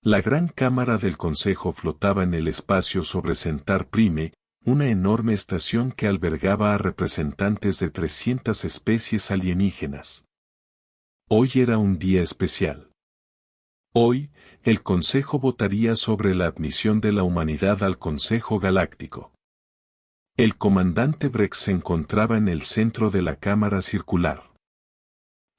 La gran cámara del Consejo flotaba en el espacio sobre Centaur Prime, una enorme estación que albergaba a representantes de 300 especies alienígenas. Hoy era un día especial. Hoy, el Consejo votaría sobre la admisión de la humanidad al Consejo Galáctico. El comandante Brex se encontraba en el centro de la cámara circular.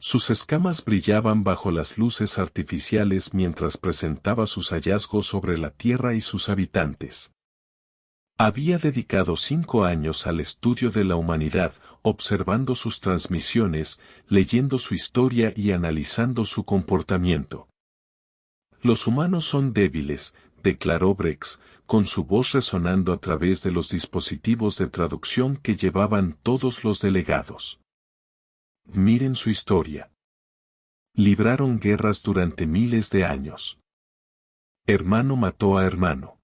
Sus escamas brillaban bajo las luces artificiales mientras presentaba sus hallazgos sobre la Tierra y sus habitantes. Había dedicado 5 años al estudio de la humanidad, observando sus transmisiones, leyendo su historia y analizando su comportamiento. Los humanos son débiles, declaró Brex, con su voz resonando a través de los dispositivos de traducción que llevaban todos los delegados. Miren su historia. Libraron guerras durante miles de años. Hermano mató a hermano.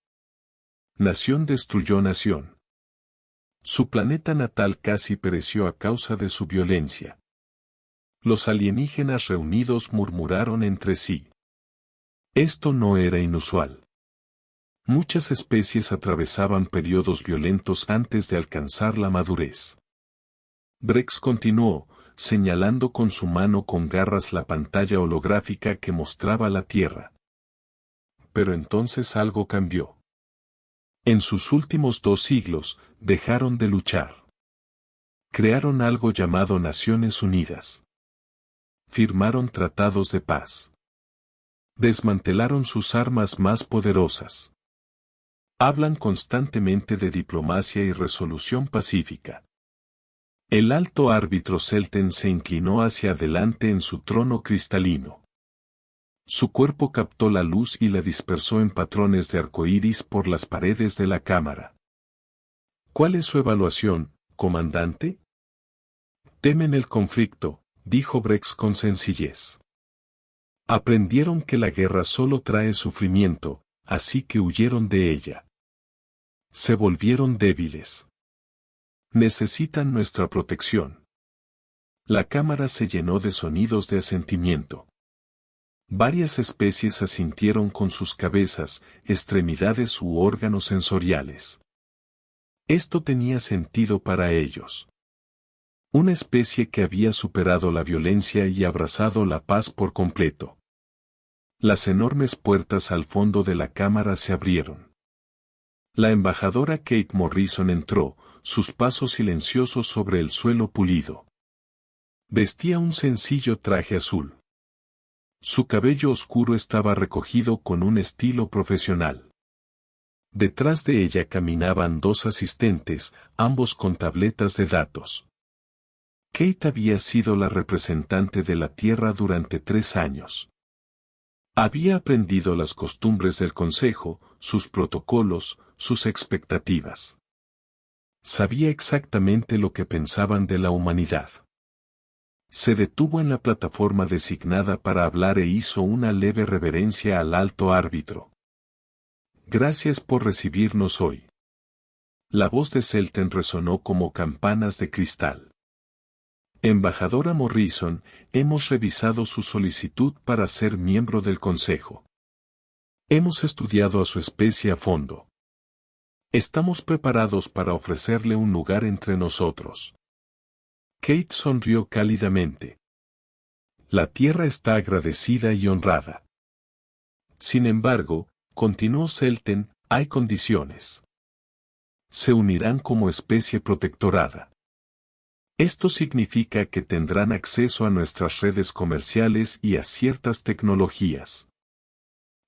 Nación destruyó nación. Su planeta natal casi pereció a causa de su violencia. Los alienígenas reunidos murmuraron entre sí. Esto no era inusual. Muchas especies atravesaban periodos violentos antes de alcanzar la madurez. Brex continuó, señalando con su mano con garras la pantalla holográfica que mostraba la Tierra. Pero entonces algo cambió. En sus últimos 2 siglos, dejaron de luchar. Crearon algo llamado Naciones Unidas. Firmaron tratados de paz. Desmantelaron sus armas más poderosas. Hablan constantemente de diplomacia y resolución pacífica. El alto árbitro Selten se inclinó hacia adelante en su trono cristalino. Su cuerpo captó la luz y la dispersó en patrones de arcoíris por las paredes de la cámara. ¿Cuál es su evaluación, comandante? Temen el conflicto, dijo Brex con sencillez. Aprendieron que la guerra solo trae sufrimiento, así que huyeron de ella. Se volvieron débiles. Necesitan nuestra protección. La cámara se llenó de sonidos de asentimiento. Varias especies asintieron con sus cabezas, extremidades u órganos sensoriales. Esto tenía sentido para ellos. Una especie que había superado la violencia y abrazado la paz por completo. Las enormes puertas al fondo de la cámara se abrieron. La embajadora Kate Morrison entró, sus pasos silenciosos sobre el suelo pulido. Vestía un sencillo traje azul. Su cabello oscuro estaba recogido con un estilo profesional. Detrás de ella caminaban 2 asistentes, ambos con tabletas de datos. Kate había sido la representante de la Tierra durante 3 años. Había aprendido las costumbres del Consejo, sus protocolos, sus expectativas. Sabía exactamente lo que pensaban de la humanidad. Se detuvo en la plataforma designada para hablar e hizo una leve reverencia al alto árbitro. Gracias por recibirnos hoy. La voz de Selten resonó como campanas de cristal. Embajadora Morrison, hemos revisado su solicitud para ser miembro del Consejo. Hemos estudiado a su especie a fondo. Estamos preparados para ofrecerle un lugar entre nosotros. Kate sonrió cálidamente. La Tierra está agradecida y honrada. Sin embargo, continuó Selten, hay condiciones. Se unirán como especie protectorada. Esto significa que tendrán acceso a nuestras redes comerciales y a ciertas tecnologías.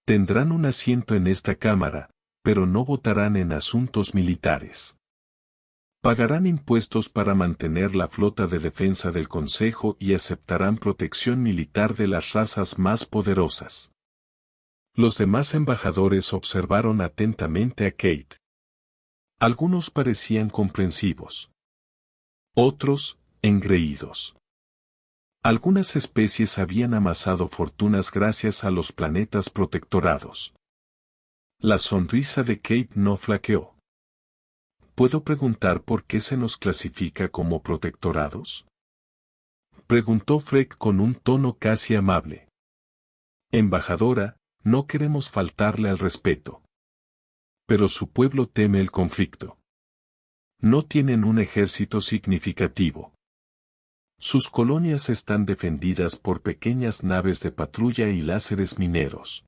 Tendrán un asiento en esta cámara, pero no votarán en asuntos militares. Pagarán impuestos para mantener la flota de defensa del Consejo y aceptarán protección militar de las razas más poderosas. Los demás embajadores observaron atentamente a Kate. Algunos parecían comprensivos. Otros, engreídos. Algunas especies habían amasado fortunas gracias a los planetas protectorados. La sonrisa de Kate no flaqueó. ¿Puedo preguntar por qué se nos clasifica como protectorados? Preguntó Freck con un tono casi amable. Embajadora, No queremos faltarle al respeto. Pero su pueblo teme el conflicto. No tienen un ejército significativo. Sus colonias están defendidas por pequeñas naves de patrulla y láseres mineros.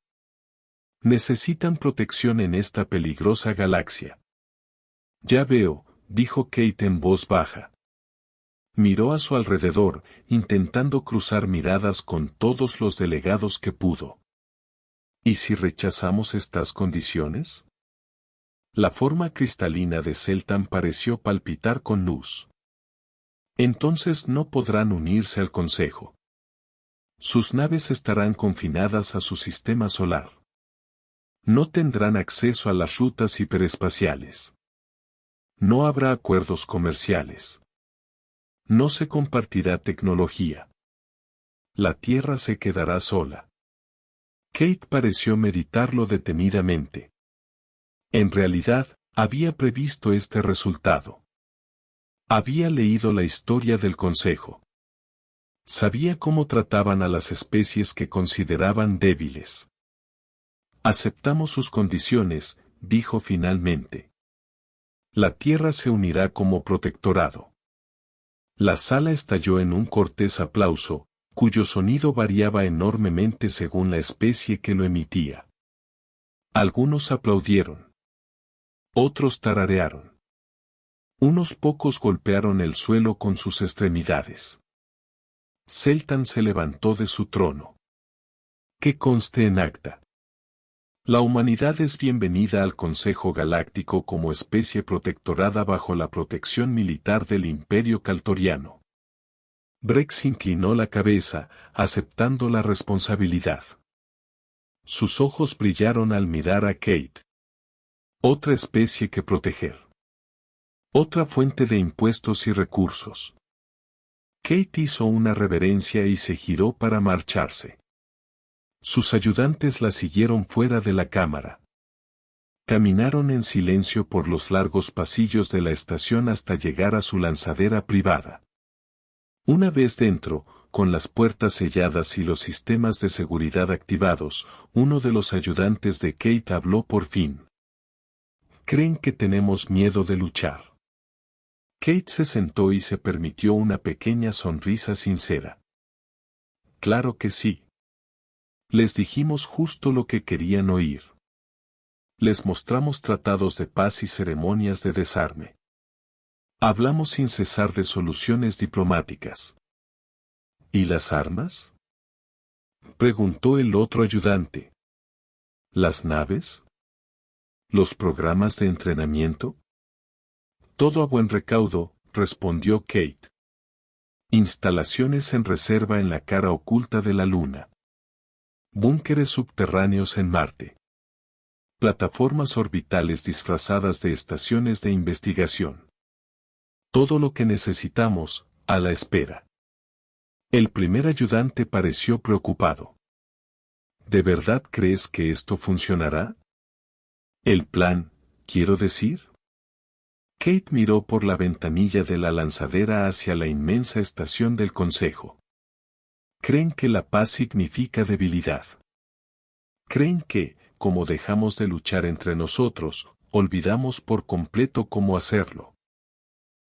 Necesitan protección en esta peligrosa galaxia. Ya veo, dijo Kate en voz baja. Miró a su alrededor, intentando cruzar miradas con todos los delegados que pudo. ¿Y si rechazamos estas condiciones? La forma cristalina de Seltan pareció palpitar con luz. Entonces no podrán unirse al Consejo. Sus naves estarán confinadas a su sistema solar. No tendrán acceso a las rutas hiperespaciales. No habrá acuerdos comerciales. No se compartirá tecnología. La Tierra se quedará sola. Kate pareció meditarlo detenidamente. En realidad, había previsto este resultado. Había leído la historia del Consejo. Sabía cómo trataban a las especies que consideraban débiles. Aceptamos sus condiciones, dijo finalmente. La Tierra se unirá como protectorado. La sala estalló en un cortés aplauso, cuyo sonido variaba enormemente según la especie que lo emitía. Algunos aplaudieron. Otros tararearon. Unos pocos golpearon el suelo con sus extremidades. Seltan se levantó de su trono. Que conste en acta. La humanidad es bienvenida al Consejo Galáctico como especie protectorada bajo la protección militar del Imperio Caltoriano. Brex inclinó la cabeza, aceptando la responsabilidad. Sus ojos brillaron al mirar a Kate. Otra especie que proteger. Otra fuente de impuestos y recursos. Kate hizo una reverencia y se giró para marcharse. Sus ayudantes la siguieron fuera de la cámara. Caminaron en silencio por los largos pasillos de la estación hasta llegar a su lanzadera privada. Una vez dentro, con las puertas selladas y los sistemas de seguridad activados, uno de los ayudantes de Kate habló por fin. ¿Creen que tenemos miedo de luchar? Kate se sentó y se permitió una pequeña sonrisa sincera. Claro que sí. Les dijimos justo lo que querían oír. Les mostramos tratados de paz y ceremonias de desarme. Hablamos sin cesar de soluciones diplomáticas. ¿Y las armas? Preguntó el otro ayudante. ¿Las naves? ¿Los programas de entrenamiento? Todo a buen recaudo, respondió Kate. Instalaciones en reserva en la cara oculta de la Luna. Búnkeres subterráneos en Marte. Plataformas orbitales disfrazadas de estaciones de investigación. Todo lo que necesitamos, a la espera. El primer ayudante pareció preocupado. ¿De verdad crees que esto funcionará? ¿El plan, quiero decir? Kate miró por la ventanilla de la lanzadera hacia la inmensa estación del Consejo. ¿Creen que la paz significa debilidad? ¿Creen que, como dejamos de luchar entre nosotros, olvidamos por completo cómo hacerlo?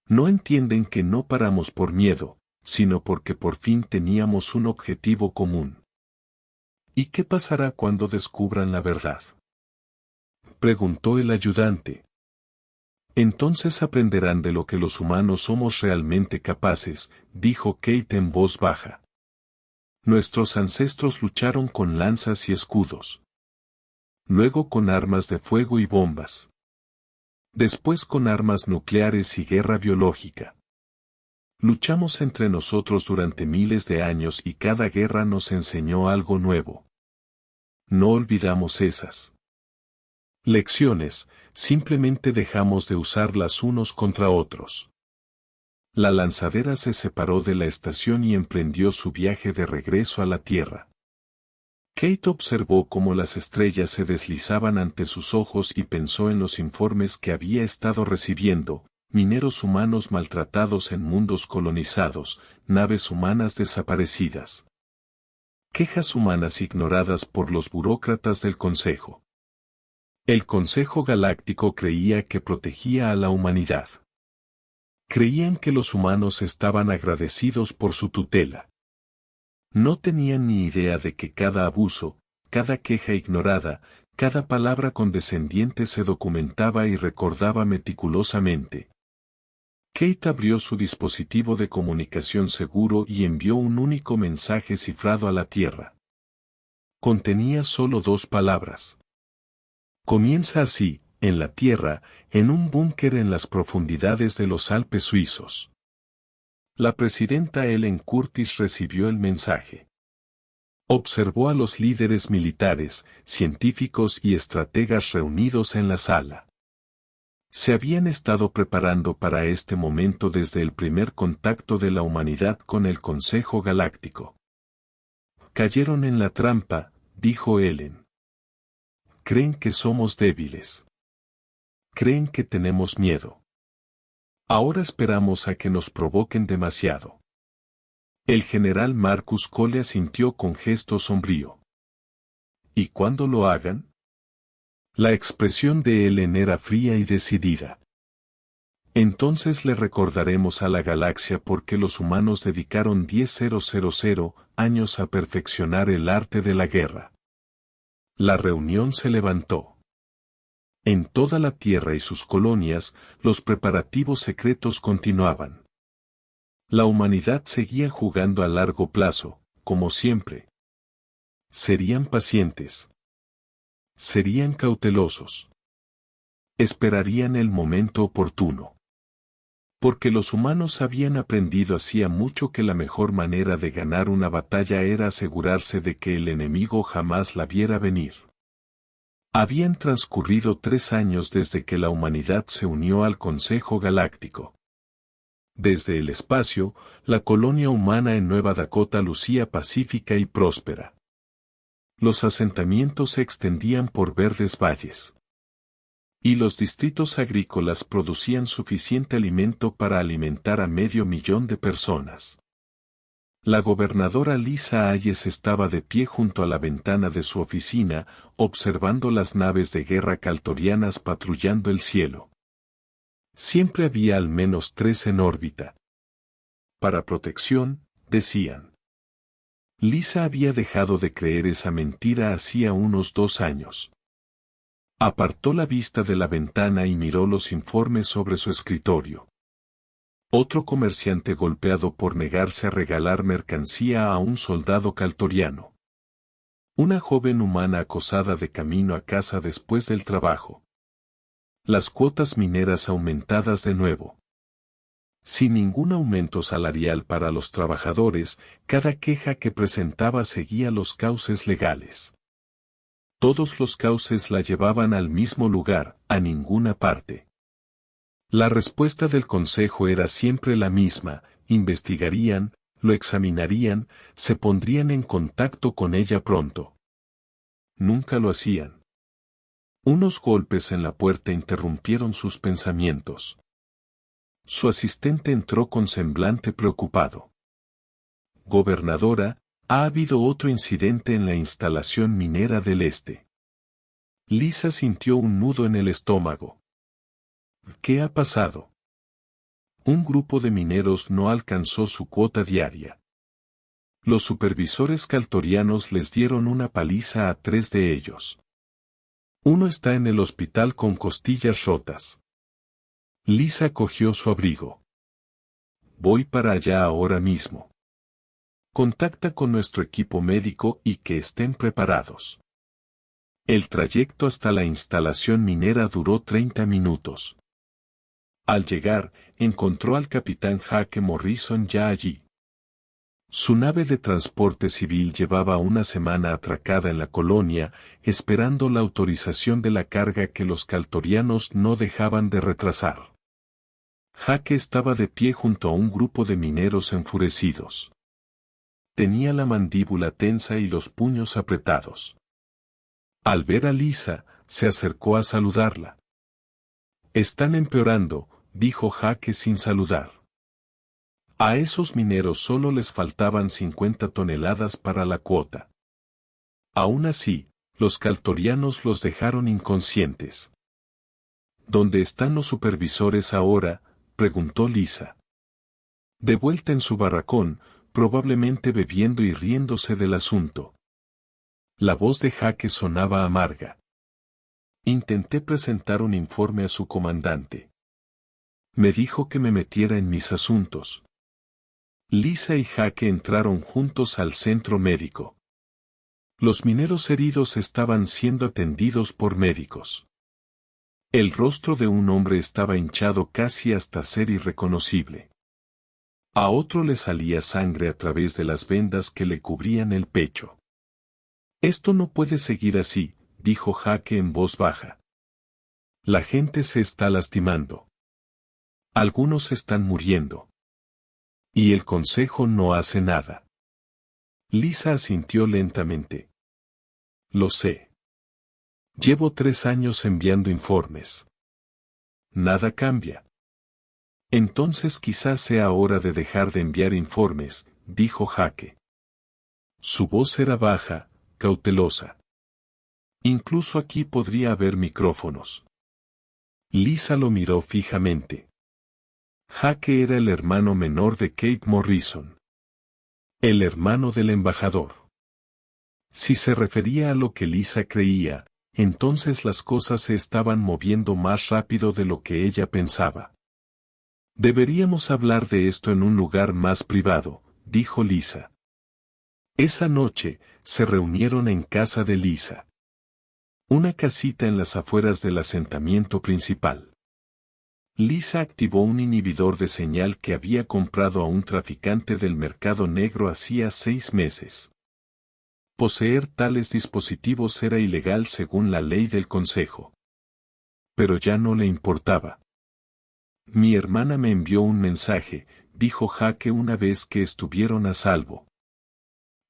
No entienden que no paramos por miedo, sino porque por fin teníamos un objetivo común. ¿Y qué pasará cuando descubran la verdad? Preguntó el ayudante. Entonces aprenderán de lo que los humanos somos realmente capaces, dijo Kate en voz baja. Nuestros ancestros lucharon con lanzas y escudos. Luego con armas de fuego y bombas. Después con armas nucleares y guerra biológica. Luchamos entre nosotros durante miles de años y cada guerra nos enseñó algo nuevo. No olvidamos esas lecciones, simplemente dejamos de usarlas unos contra otros. La lanzadera se separó de la estación y emprendió su viaje de regreso a la Tierra. Kate observó cómo las estrellas se deslizaban ante sus ojos y pensó en los informes que había estado recibiendo: mineros humanos maltratados en mundos colonizados, naves humanas desaparecidas. Quejas humanas ignoradas por los burócratas del Consejo. El Consejo Galáctico creía que protegía a la humanidad. Creían que los humanos estaban agradecidos por su tutela. No tenían ni idea de que cada abuso, cada queja ignorada, cada palabra condescendiente se documentaba y recordaba meticulosamente. Kate abrió su dispositivo de comunicación seguro y envió un único mensaje cifrado a la Tierra. Contenía solo 2 palabras. Comienza así, en la Tierra, en un búnker en las profundidades de los Alpes suizos. La presidenta Ellen Curtis recibió el mensaje. Observó a los líderes militares, científicos y estrategas reunidos en la sala. Se habían estado preparando para este momento desde el primer contacto de la humanidad con el Consejo Galáctico. Cayeron en la trampa, dijo Ellen. Creen que somos débiles. Creen que tenemos miedo. Ahora esperamos a que nos provoquen demasiado. El general Marcus Cole asintió con gesto sombrío. ¿Y cuándo lo hagan? La expresión de Ellen era fría y decidida. Entonces le recordaremos a la galaxia por qué los humanos dedicaron 10.000 años a perfeccionar el arte de la guerra. La reunión se levantó. En toda la Tierra y sus colonias, los preparativos secretos continuaban. La humanidad seguía jugando a largo plazo, como siempre. Serían pacientes. Serían cautelosos. Esperarían el momento oportuno. Porque los humanos habían aprendido hacía mucho que la mejor manera de ganar una batalla era asegurarse de que el enemigo jamás la viera venir. Habían transcurrido 3 años desde que la humanidad se unió al Consejo Galáctico. Desde el espacio, la colonia humana en Nueva Dakota lucía pacífica y próspera. Los asentamientos se extendían por verdes valles. Y los distritos agrícolas producían suficiente alimento para alimentar a 500.000 de personas. La gobernadora Lisa Hayes estaba de pie junto a la ventana de su oficina, observando las naves de guerra caltorianas patrullando el cielo. Siempre había al menos 3 en órbita. Para protección, decían. Lisa había dejado de creer esa mentira hacía unos 2 años. Apartó la vista de la ventana y miró los informes sobre su escritorio. Otro comerciante golpeado por negarse a regalar mercancía a un soldado caltoriano. Una joven humana acosada de camino a casa después del trabajo. Las cuotas mineras aumentadas de nuevo. Sin ningún aumento salarial para los trabajadores, cada queja que presentaba seguía los cauces legales. Todos los cauces la llevaban al mismo lugar, a ninguna parte. La respuesta del consejo era siempre la misma: investigarían, lo examinarían, se pondrían en contacto con ella pronto. Nunca lo hacían. Unos golpes en la puerta interrumpieron sus pensamientos. Su asistente entró con semblante preocupado. Gobernadora, ha habido otro incidente en la instalación minera del este. Lisa sintió un nudo en el estómago. ¿Qué ha pasado? Un grupo de mineros no alcanzó su cuota diaria. Los supervisores caltorianos les dieron una paliza a 3 de ellos. Uno está en el hospital con costillas rotas. Lisa cogió su abrigo. Voy para allá ahora mismo. Contacta con nuestro equipo médico y que estén preparados. El trayecto hasta la instalación minera duró 30 minutos. Al llegar, encontró al capitán Jake Morrison ya allí. Su nave de transporte civil llevaba una semana atracada en la colonia, esperando la autorización de la carga que los caltorianos no dejaban de retrasar. Jake estaba de pie junto a un grupo de mineros enfurecidos. Tenía la mandíbula tensa y los puños apretados. Al ver a Lisa, se acercó a saludarla. Están empeorando, dijo Jake sin saludar. A esos mineros solo les faltaban 50 toneladas para la cuota. Aún así, los caltorianos los dejaron inconscientes. ¿Dónde están los supervisores ahora?, preguntó Lisa. De vuelta en su barracón, probablemente bebiendo y riéndose del asunto. La voz de Jake sonaba amarga. Intenté presentar un informe a su comandante. Me dijo que me metiera en mis asuntos. Lisa y Jake entraron juntos al centro médico. Los mineros heridos estaban siendo atendidos por médicos. El rostro de un hombre estaba hinchado casi hasta ser irreconocible. A otro le salía sangre a través de las vendas que le cubrían el pecho. Esto no puede seguir así, dijo Jake en voz baja. La gente se está lastimando. Algunos están muriendo. Y el consejo no hace nada. Lisa asintió lentamente. Lo sé. Llevo 3 años enviando informes. Nada cambia. Entonces quizás sea hora de dejar de enviar informes, dijo Jake. Su voz era baja, cautelosa. Incluso aquí podría haber micrófonos. Lisa lo miró fijamente. Jake era el hermano menor de Kate Morrison. El hermano del embajador. Si se refería a lo que Lisa creía, entonces las cosas se estaban moviendo más rápido de lo que ella pensaba. Deberíamos hablar de esto en un lugar más privado, dijo Lisa. Esa noche, se reunieron en casa de Lisa. Una casita en las afueras del asentamiento principal. Lisa activó un inhibidor de señal que había comprado a un traficante del mercado negro hacía 6 meses. Poseer tales dispositivos era ilegal según la ley del consejo. Pero ya no le importaba. Mi hermana me envió un mensaje, dijo Jake una vez que estuvieron a salvo.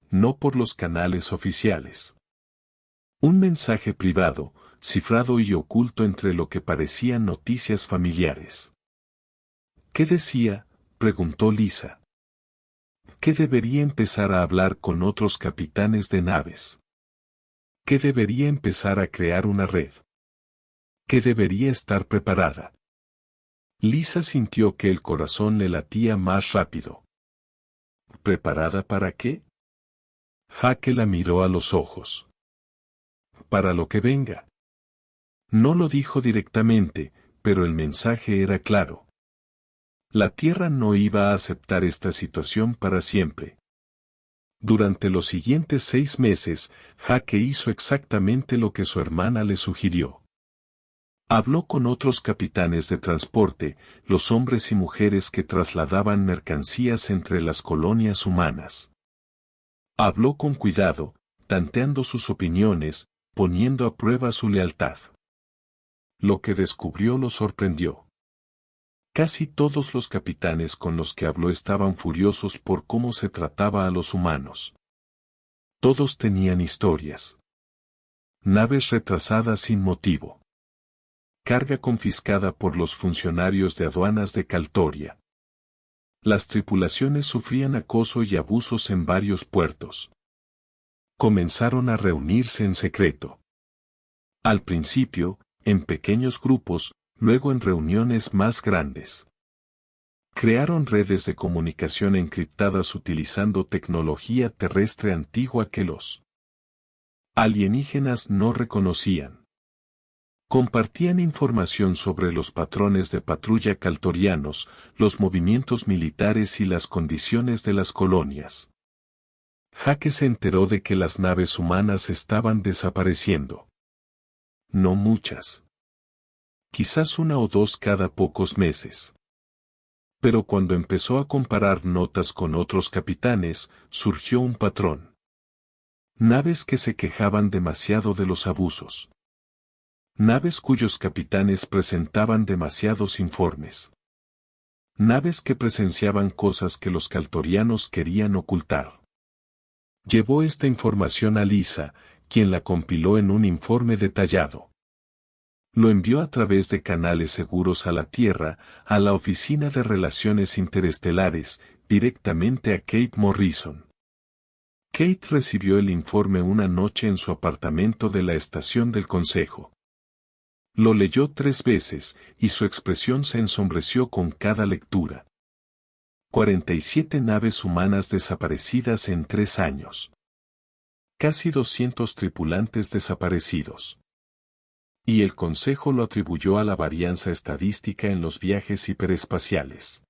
No por los canales oficiales. Un mensaje privado, cifrado y oculto entre lo que parecían noticias familiares. ¿Qué decía?, preguntó Lisa. ¿Qué debería empezar a hablar con otros capitanes de naves? ¿Qué debería empezar a crear una red? ¿Qué debería estar preparada? Lisa sintió que el corazón le latía más rápido. ¿Preparada para qué? Jake la miró a los ojos. Para lo que venga. No lo dijo directamente, pero el mensaje era claro. La Tierra no iba a aceptar esta situación para siempre. Durante los siguientes 6 meses, Jake hizo exactamente lo que su hermana le sugirió. Habló con otros capitanes de transporte, los hombres y mujeres que trasladaban mercancías entre las colonias humanas. Habló con cuidado, tanteando sus opiniones, poniendo a prueba su lealtad. Lo que descubrió lo sorprendió. Casi todos los capitanes con los que habló estaban furiosos por cómo se trataba a los humanos. Todos tenían historias. Naves retrasadas sin motivo. Carga confiscada por los funcionarios de aduanas de Caltoria. Las tripulaciones sufrían acoso y abusos en varios puertos. Comenzaron a reunirse en secreto. Al principio, en pequeños grupos, luego en reuniones más grandes. Crearon redes de comunicación encriptadas utilizando tecnología terrestre antigua que los alienígenas no reconocían. Compartían información sobre los patrones de patrulla caltorianos, los movimientos militares y las condiciones de las colonias. Jake se enteró de que las naves humanas estaban desapareciendo. No muchas. Quizás 1 o 2 cada pocos meses. Pero cuando empezó a comparar notas con otros capitanes, surgió un patrón. Naves que se quejaban demasiado de los abusos. Naves cuyos capitanes presentaban demasiados informes. Naves que presenciaban cosas que los caltorianos querían ocultar. Llevó esta información a Lisa, quien la compiló en un informe detallado. Lo envió a través de canales seguros a la Tierra, a la Oficina de Relaciones Interestelares, directamente a Kate Morrison. Kate recibió el informe una noche en su apartamento de la estación del Consejo. Lo leyó 3 veces, y su expresión se ensombreció con cada lectura. 47 naves humanas desaparecidas en 3 años. Casi 200 tripulantes desaparecidos. Y el Consejo lo atribuyó a la varianza estadística en los viajes hiperespaciales.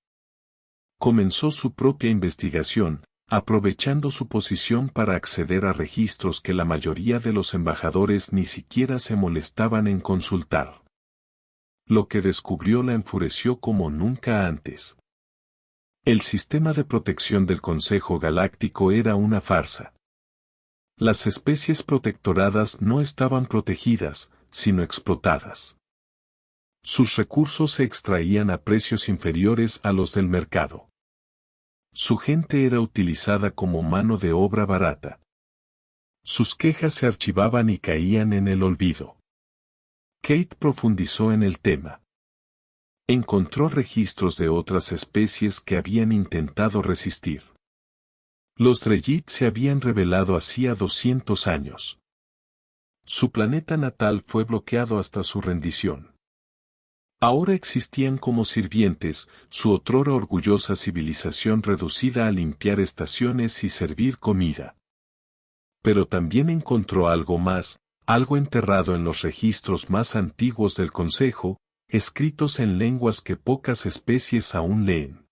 Comenzó su propia investigación, aprovechando su posición para acceder a registros que la mayoría de los embajadores ni siquiera se molestaban en consultar. Lo que descubrió la enfureció como nunca antes. El sistema de protección del Consejo Galáctico era una farsa. Las especies protectoradas no estaban protegidas, sino explotadas. Sus recursos se extraían a precios inferiores a los del mercado. Su gente era utilizada como mano de obra barata. Sus quejas se archivaban y caían en el olvido. Kate profundizó en el tema. Encontró registros de otras especies que habían intentado resistir. Los Drellit se habían rebelado hacía 200 años. Su planeta natal fue bloqueado hasta su rendición. Ahora existían como sirvientes, su otrora orgullosa civilización reducida a limpiar estaciones y servir comida. Pero también encontró algo más, algo enterrado en los registros más antiguos del Consejo, escritos en lenguas que pocas especies aún leen.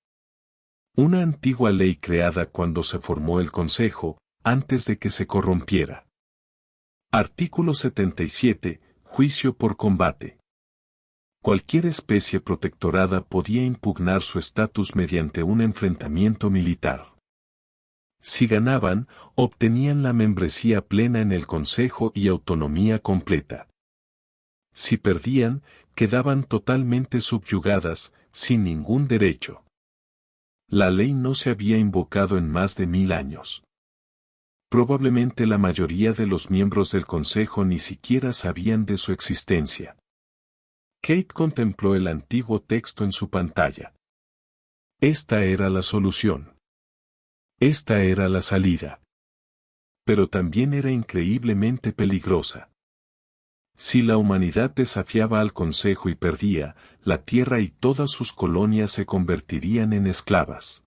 Una antigua ley creada cuando se formó el Consejo, antes de que se corrompiera. Artículo 77, Juicio por combate. Cualquier especie protectorada podía impugnar su estatus mediante un enfrentamiento militar. Si ganaban, obtenían la membresía plena en el Consejo y autonomía completa. Si perdían, quedaban totalmente subyugadas, sin ningún derecho. La ley no se había invocado en más de 1000 años. Probablemente la mayoría de los miembros del Consejo ni siquiera sabían de su existencia. Kate contempló el antiguo texto en su pantalla. Esta era la solución. Esta era la salida. Pero también era increíblemente peligrosa. Si la humanidad desafiaba al Consejo y perdía, la Tierra y todas sus colonias se convertirían en esclavas.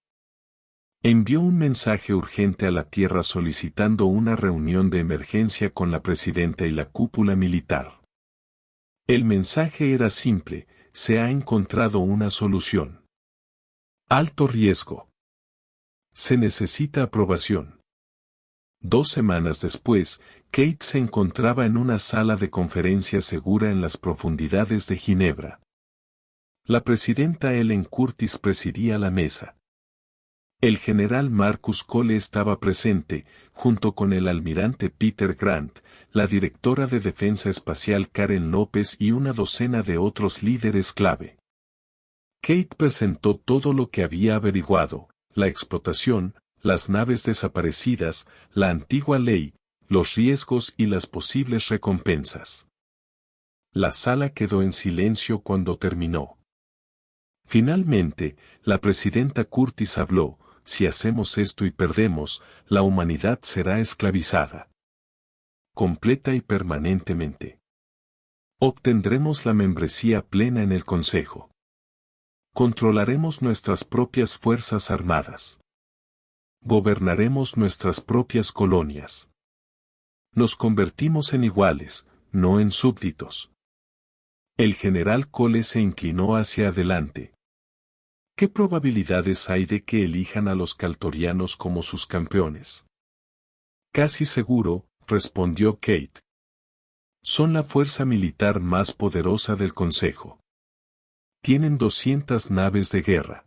Envió un mensaje urgente a la Tierra solicitando una reunión de emergencia con la presidenta y la cúpula militar. El mensaje era simple: se ha encontrado una solución. Alto riesgo. Se necesita aprobación. 2 semanas después, Kate se encontraba en una sala de conferencias segura en las profundidades de Ginebra. La presidenta Ellen Curtis presidía la mesa. El general Marcus Cole estaba presente, junto con el almirante Peter Grant, la directora de Defensa Espacial Karen López y una docena de otros líderes clave. Kate presentó todo lo que había averiguado: la explotación, las naves desaparecidas, la antigua ley, los riesgos y las posibles recompensas. La sala quedó en silencio cuando terminó. Finalmente, la presidenta Curtis habló: si hacemos esto y perdemos, la humanidad será esclavizada. Completa y permanentemente. Obtendremos la membresía plena en el Consejo. Controlaremos nuestras propias fuerzas armadas. Gobernaremos nuestras propias colonias. Nos convertimos en iguales, no en súbditos. El general Cole se inclinó hacia adelante. ¿Qué probabilidades hay de que elijan a los caltorianos como sus campeones? Casi seguro, respondió Kate. Son la fuerza militar más poderosa del Consejo. Tienen 200 naves de guerra.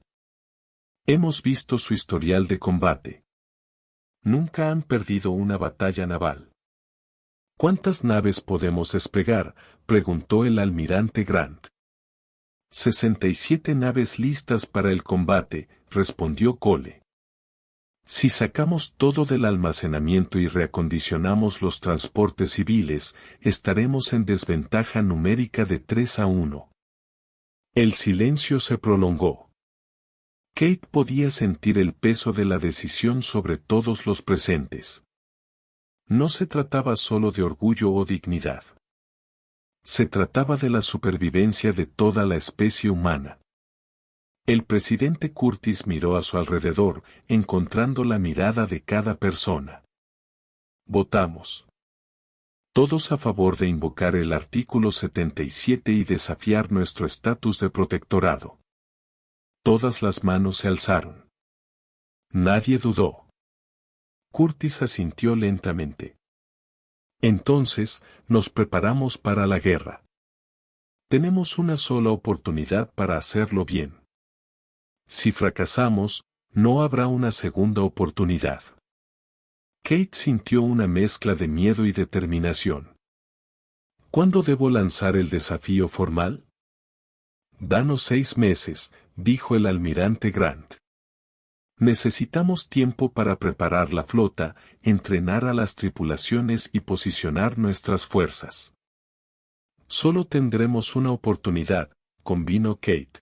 Hemos visto su historial de combate. Nunca han perdido una batalla naval. ¿Cuántas naves podemos desplegar?, preguntó el almirante Grant. 67 naves listas para el combate, respondió Cole. Si sacamos todo del almacenamiento y reacondicionamos los transportes civiles, estaremos en desventaja numérica de 3-1. El silencio se prolongó. Kate podía sentir el peso de la decisión sobre todos los presentes. No se trataba solo de orgullo o dignidad. Se trataba de la supervivencia de toda la especie humana. El presidente Curtis miró a su alrededor, encontrando la mirada de cada persona. Votamos. Todos a favor de invocar el artículo 77 y desafiar nuestro estatus de protectorado. Todas las manos se alzaron. Nadie dudó. Curtis asintió lentamente. Entonces, nos preparamos para la guerra. Tenemos una sola oportunidad para hacerlo bien. Si fracasamos, no habrá una segunda oportunidad. Kate sintió una mezcla de miedo y determinación. ¿Cuándo debo lanzar el desafío formal? Danos 6 meses, dijo el almirante Grant. Necesitamos tiempo para preparar la flota, entrenar a las tripulaciones y posicionar nuestras fuerzas. Solo tendremos una oportunidad, convino Kate.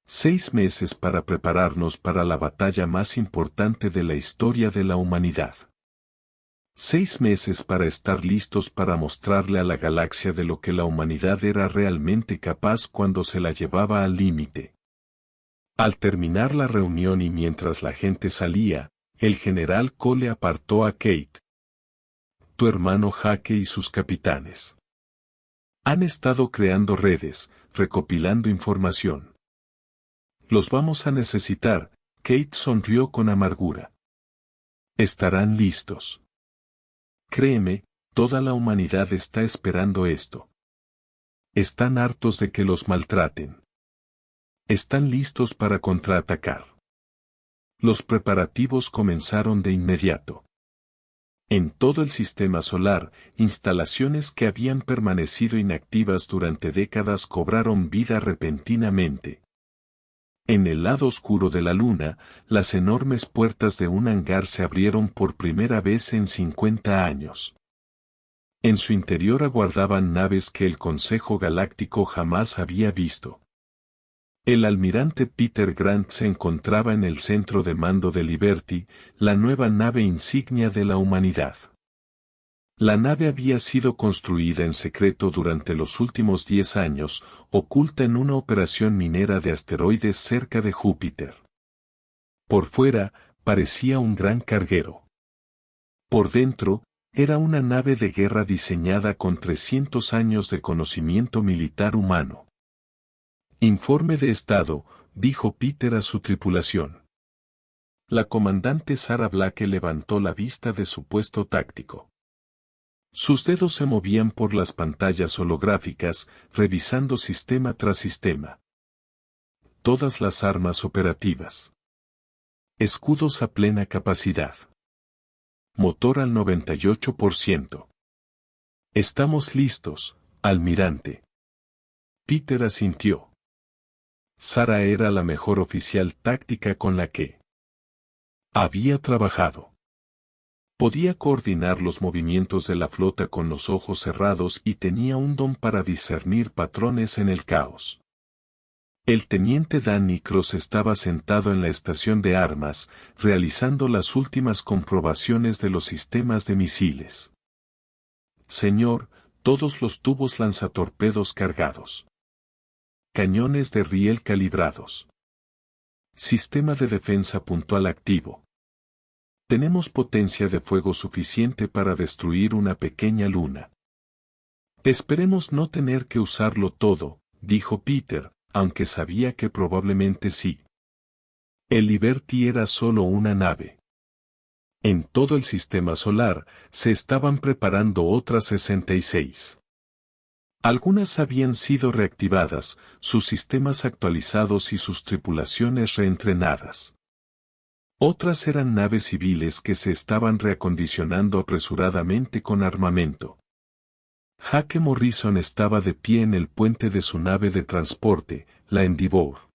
6 meses para prepararnos para la batalla más importante de la historia de la humanidad. 6 meses para estar listos para mostrarle a la galaxia de lo que la humanidad era realmente capaz cuando se la llevaba al límite. Al terminar la reunión y mientras la gente salía, el general Cole apartó a Kate. Tu hermano Hake y sus capitanes han estado creando redes, recopilando información. Los vamos a necesitar, Kate sonrió con amargura. Estarán listos. Créeme, toda la humanidad está esperando esto. Están hartos de que los maltraten. Están listos para contraatacar. Los preparativos comenzaron de inmediato. En todo el sistema solar, instalaciones que habían permanecido inactivas durante décadas cobraron vida repentinamente. En el lado oscuro de la luna, las enormes puertas de un hangar se abrieron por primera vez en 50 años. En su interior aguardaban naves que el Consejo Galáctico jamás había visto. El almirante Peter Grant se encontraba en el centro de mando de Liberty, la nueva nave insignia de la humanidad. La nave había sido construida en secreto durante los últimos 10 años, oculta en una operación minera de asteroides cerca de Júpiter. Por fuera, parecía un gran carguero. Por dentro, era una nave de guerra diseñada con 300 años de conocimiento militar humano. Informe de estado, dijo Peter a su tripulación. La comandante Sarah Blake levantó la vista de su puesto táctico. Sus dedos se movían por las pantallas holográficas, revisando sistema tras sistema. Todas las armas operativas. Escudos a plena capacidad. Motor al 98%. Estamos listos, almirante. Peter asintió. Sarah era la mejor oficial táctica con la que había trabajado. Podía coordinar los movimientos de la flota con los ojos cerrados y tenía un don para discernir patrones en el caos. El teniente Danny Cross estaba sentado en la estación de armas, realizando las últimas comprobaciones de los sistemas de misiles. Señor, todos los tubos lanzatorpedos cargados. Cañones de riel calibrados. Sistema de defensa puntual activo. Tenemos potencia de fuego suficiente para destruir una pequeña luna. Esperemos no tener que usarlo todo, dijo Peter, aunque sabía que probablemente sí. El Liberty era solo una nave. En todo el sistema solar, se estaban preparando otras 66. Algunas habían sido reactivadas, sus sistemas actualizados y sus tripulaciones reentrenadas. Otras eran naves civiles que se estaban reacondicionando apresuradamente con armamento. Hake Morrison estaba de pie en el puente de su nave de transporte, la Endeavour.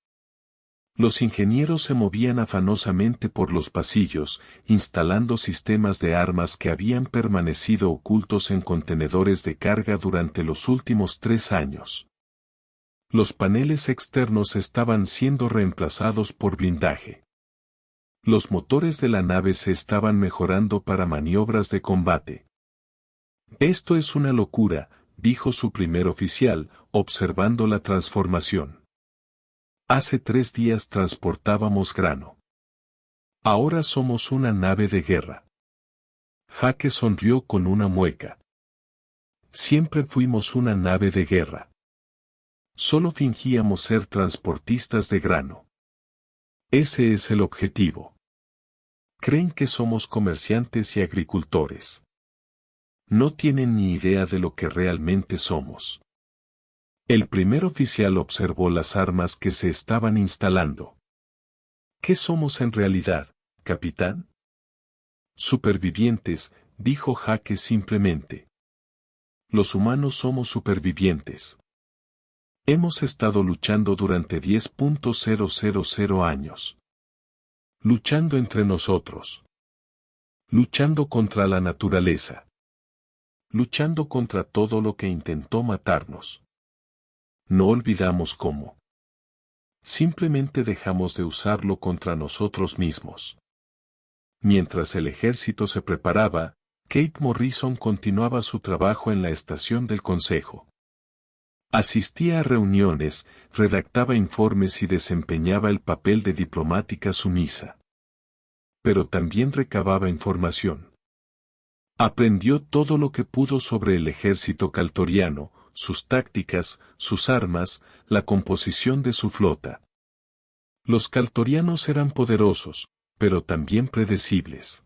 Los ingenieros se movían afanosamente por los pasillos, instalando sistemas de armas que habían permanecido ocultos en contenedores de carga durante los últimos 3 años. Los paneles externos estaban siendo reemplazados por blindaje. Los motores de la nave se estaban mejorando para maniobras de combate. Esto es una locura, dijo su primer oficial, observando la transformación. Hace 3 días transportábamos grano. Ahora somos una nave de guerra. Jake sonrió con una mueca. Siempre fuimos una nave de guerra. Solo fingíamos ser transportistas de grano. Ese es el objetivo. Creen que somos comerciantes y agricultores. No tienen ni idea de lo que realmente somos. El primer oficial observó las armas que se estaban instalando. ¿Qué somos en realidad, capitán? Supervivientes, dijo Jake simplemente. Los humanos somos supervivientes. Hemos estado luchando durante 10.000 años. Luchando entre nosotros. Luchando contra la naturaleza. Luchando contra todo lo que intentó matarnos. No olvidamos cómo. Simplemente dejamos de usarlo contra nosotros mismos. Mientras el ejército se preparaba, Kate Morrison continuaba su trabajo en la estación del consejo. Asistía a reuniones, redactaba informes y desempeñaba el papel de diplomática sumisa. Pero también recababa información. Aprendió todo lo que pudo sobre el ejército caltoriano, sus tácticas, sus armas, la composición de su flota. Los caltorianos eran poderosos, pero también predecibles.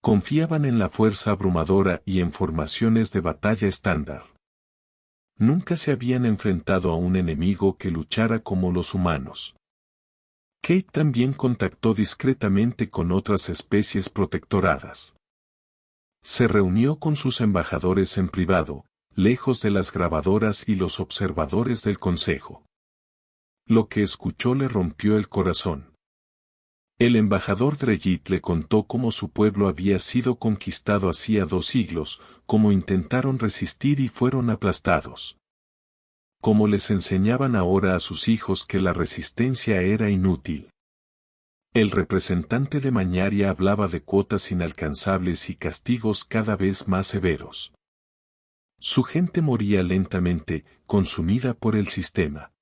Confiaban en la fuerza abrumadora y en formaciones de batalla estándar. Nunca se habían enfrentado a un enemigo que luchara como los humanos. Kate también contactó discretamente con otras especies protectoradas. Se reunió con sus embajadores en privado, lejos de las grabadoras y los observadores del consejo. Lo que escuchó le rompió el corazón. El embajador Dreyit le contó cómo su pueblo había sido conquistado hacía 2 siglos, cómo intentaron resistir y fueron aplastados. Cómo les enseñaban ahora a sus hijos que la resistencia era inútil. El representante de Mañaria hablaba de cuotas inalcanzables y castigos cada vez más severos. Su gente moría lentamente, consumida por el sistema.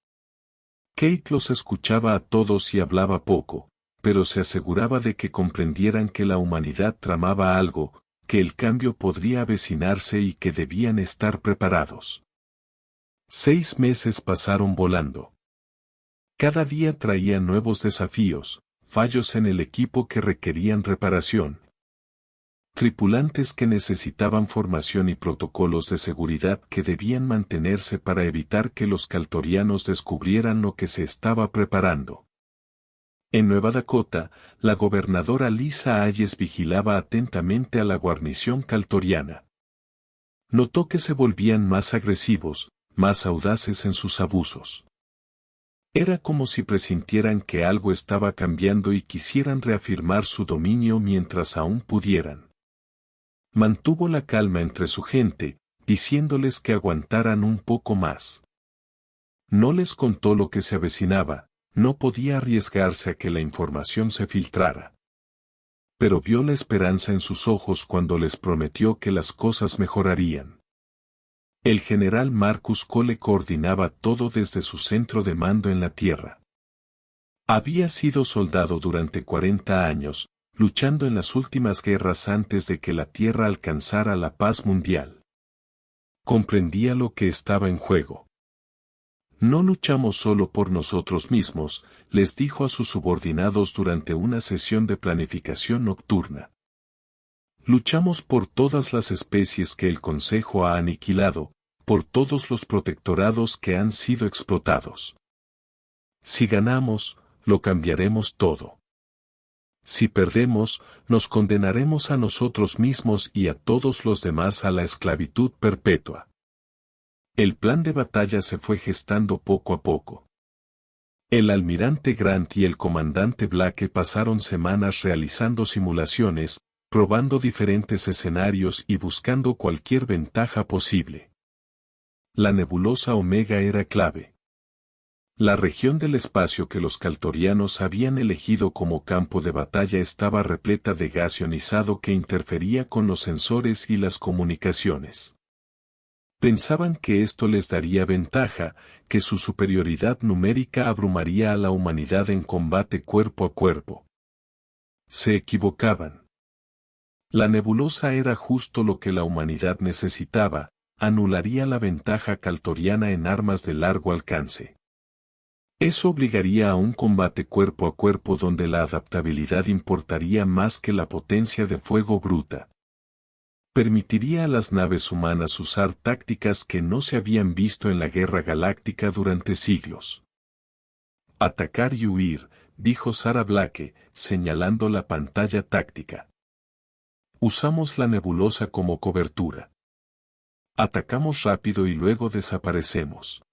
Kate los escuchaba a todos y hablaba poco, pero se aseguraba de que comprendieran que la humanidad tramaba algo, que el cambio podría avecinarse y que debían estar preparados. 6 meses pasaron volando. Cada día traía nuevos desafíos, fallos en el equipo que requerían reparación. Tripulantes que necesitaban formación y protocolos de seguridad que debían mantenerse para evitar que los caltorianos descubrieran lo que se estaba preparando. En Nueva Dakota, la gobernadora Lisa Hayes vigilaba atentamente a la guarnición caltoriana. Notó que se volvían más agresivos, más audaces en sus abusos. Era como si presintieran que algo estaba cambiando y quisieran reafirmar su dominio mientras aún pudieran. Mantuvo la calma entre su gente, diciéndoles que aguantaran un poco más. No les contó lo que se avecinaba. No podía arriesgarse a que la información se filtrara. Pero vio la esperanza en sus ojos cuando les prometió que las cosas mejorarían. El general Marcus Cole coordinaba todo desde su centro de mando en la tierra. Había sido soldado durante 40 años, luchando en las últimas guerras antes de que la tierra alcanzara la paz mundial. Comprendía lo que estaba en juego. No luchamos solo por nosotros mismos, les dijo a sus subordinados durante una sesión de planificación nocturna. Luchamos por todas las especies que el Consejo ha aniquilado, por todos los protectorados que han sido explotados. Si ganamos, lo cambiaremos todo. Si perdemos, nos condenaremos a nosotros mismos y a todos los demás a la esclavitud perpetua. El plan de batalla se fue gestando poco a poco. El almirante Grant y el comandante Blake pasaron semanas realizando simulaciones, probando diferentes escenarios y buscando cualquier ventaja posible. La nebulosa Omega era clave. La región del espacio que los caltorianos habían elegido como campo de batalla estaba repleta de gas ionizado que interfería con los sensores y las comunicaciones. Pensaban que esto les daría ventaja, que su superioridad numérica abrumaría a la humanidad en combate cuerpo a cuerpo. Se equivocaban. La nebulosa era justo lo que la humanidad necesitaba, anularía la ventaja caltoriana en armas de largo alcance. Eso obligaría a un combate cuerpo a cuerpo donde la adaptabilidad importaría más que la potencia de fuego bruta. Permitiría a las naves humanas usar tácticas que no se habían visto en la guerra galáctica durante siglos. Atacar y huir, dijo Sarah Blake, señalando la pantalla táctica. Usamos la nebulosa como cobertura. Atacamos rápido y luego desaparecemos.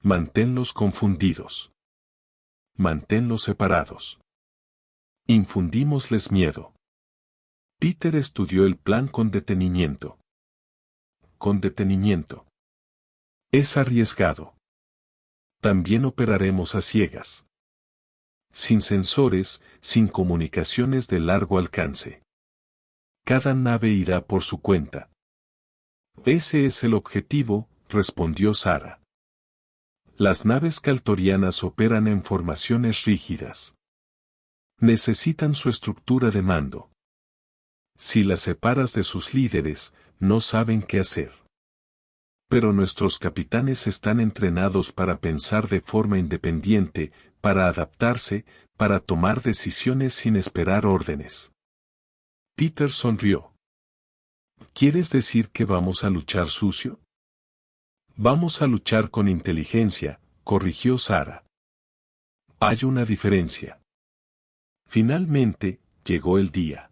Manténlos confundidos. Manténlos separados. Infundímosles miedo. Peter estudió el plan con detenimiento. Con detenimiento. Es arriesgado. También operaremos a ciegas. Sin sensores, sin comunicaciones de largo alcance. Cada nave irá por su cuenta. Ese es el objetivo, respondió Sarah. Las naves caltorianas operan en formaciones rígidas. Necesitan su estructura de mando. Si las separas de sus líderes, no saben qué hacer. Pero nuestros capitanes están entrenados para pensar de forma independiente, para adaptarse, para tomar decisiones sin esperar órdenes. Peter sonrió. ¿Quieres decir que vamos a luchar sucio? Vamos a luchar con inteligencia, corrigió Sarah. Hay una diferencia. Finalmente, llegó el día.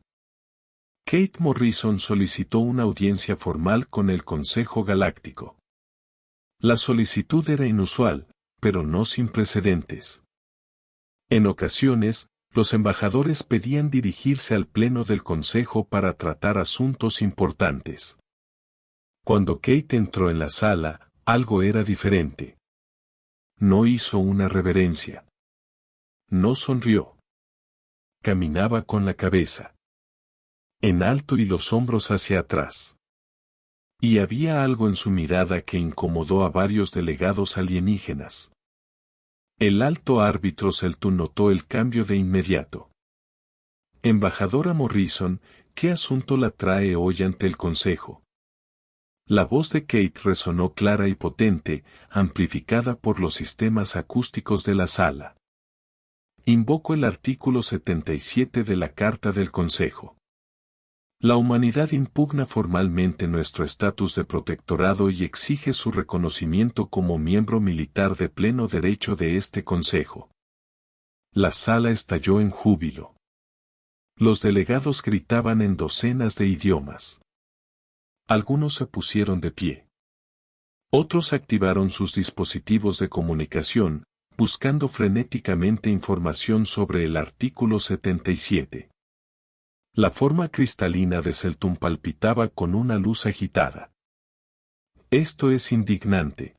Kate Morrison solicitó una audiencia formal con el Consejo Galáctico. La solicitud era inusual, pero no sin precedentes. En ocasiones, los embajadores pedían dirigirse al Pleno del Consejo para tratar asuntos importantes. Cuando Kate entró en la sala, algo era diferente. No hizo una reverencia. No sonrió. Caminaba con la cabeza en alto y los hombros hacia atrás. Y había algo en su mirada que incomodó a varios delegados alienígenas. El alto árbitro Seltun notó el cambio de inmediato. Embajadora Morrison, ¿qué asunto la trae hoy ante el Consejo? La voz de Kate resonó clara y potente, amplificada por los sistemas acústicos de la sala. Invoco el artículo 77 de la Carta del Consejo. La humanidad impugna formalmente nuestro estatus de protectorado y exige su reconocimiento como miembro militar de pleno derecho de este Consejo. La sala estalló en júbilo. Los delegados gritaban en docenas de idiomas. Algunos se pusieron de pie. Otros activaron sus dispositivos de comunicación, buscando frenéticamente información sobre el artículo 77. La forma cristalina de Seltun palpitaba con una luz agitada. Esto es indignante.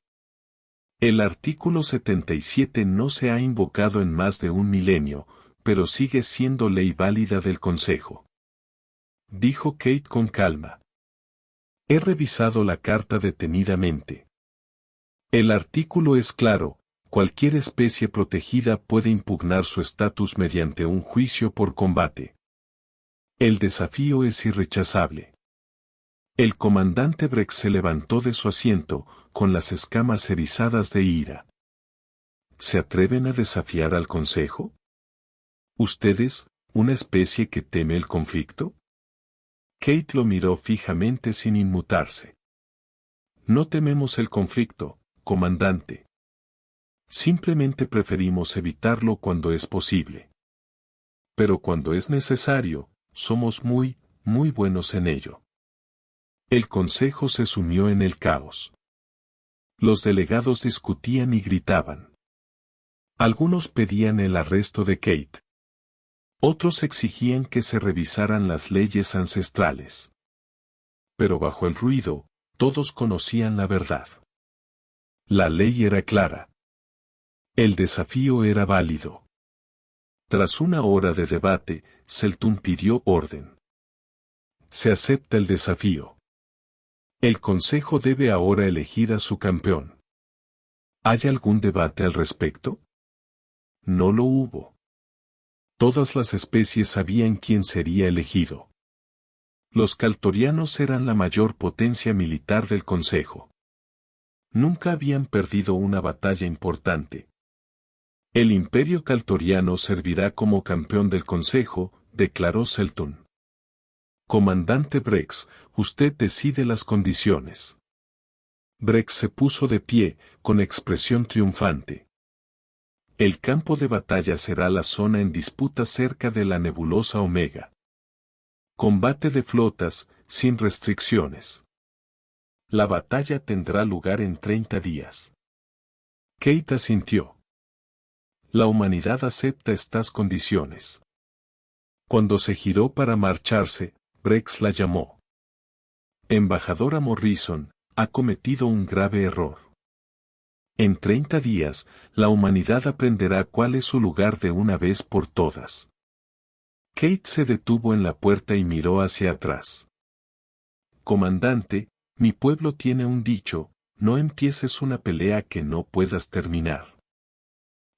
El artículo 77 no se ha invocado en más de un milenio, pero sigue siendo ley válida del Consejo. Dijo Kate con calma. He revisado la carta detenidamente. El artículo es claro, cualquier especie protegida puede impugnar su estatus mediante un juicio por combate. El desafío es irrechazable. El comandante Breck se levantó de su asiento, con las escamas erizadas de ira. ¿Se atreven a desafiar al Consejo? ¿Ustedes, una especie que teme el conflicto? Kate lo miró fijamente sin inmutarse. No tememos el conflicto, comandante. Simplemente preferimos evitarlo cuando es posible. Pero cuando es necesario, somos muy buenos en ello. El Consejo se sumió en el caos. Los delegados discutían y gritaban. Algunos pedían el arresto de Kate. Otros exigían que se revisaran las leyes ancestrales. Pero bajo el ruido, todos conocían la verdad. La ley era clara. El desafío era válido. Tras una hora de debate, Seltun pidió orden. Se acepta el desafío. El consejo debe ahora elegir a su campeón. ¿Hay algún debate al respecto? No lo hubo. Todas las especies sabían quién sería elegido. Los caltorianos eran la mayor potencia militar del consejo. Nunca habían perdido una batalla importante. El imperio caltoriano servirá como campeón del consejo, declaró Seltun. Comandante Brex, usted decide las condiciones. Brex se puso de pie, con expresión triunfante. El campo de batalla será la zona en disputa cerca de la nebulosa Omega. Combate de flotas, sin restricciones. La batalla tendrá lugar en 30 días. Kate asintió. La humanidad acepta estas condiciones. Cuando se giró para marcharse, Brex la llamó. Embajadora Morrison, ha cometido un grave error. En 30 días, la humanidad aprenderá cuál es su lugar de una vez por todas. Kate se detuvo en la puerta y miró hacia atrás. Comandante, mi pueblo tiene un dicho, no empieces una pelea que no puedas terminar.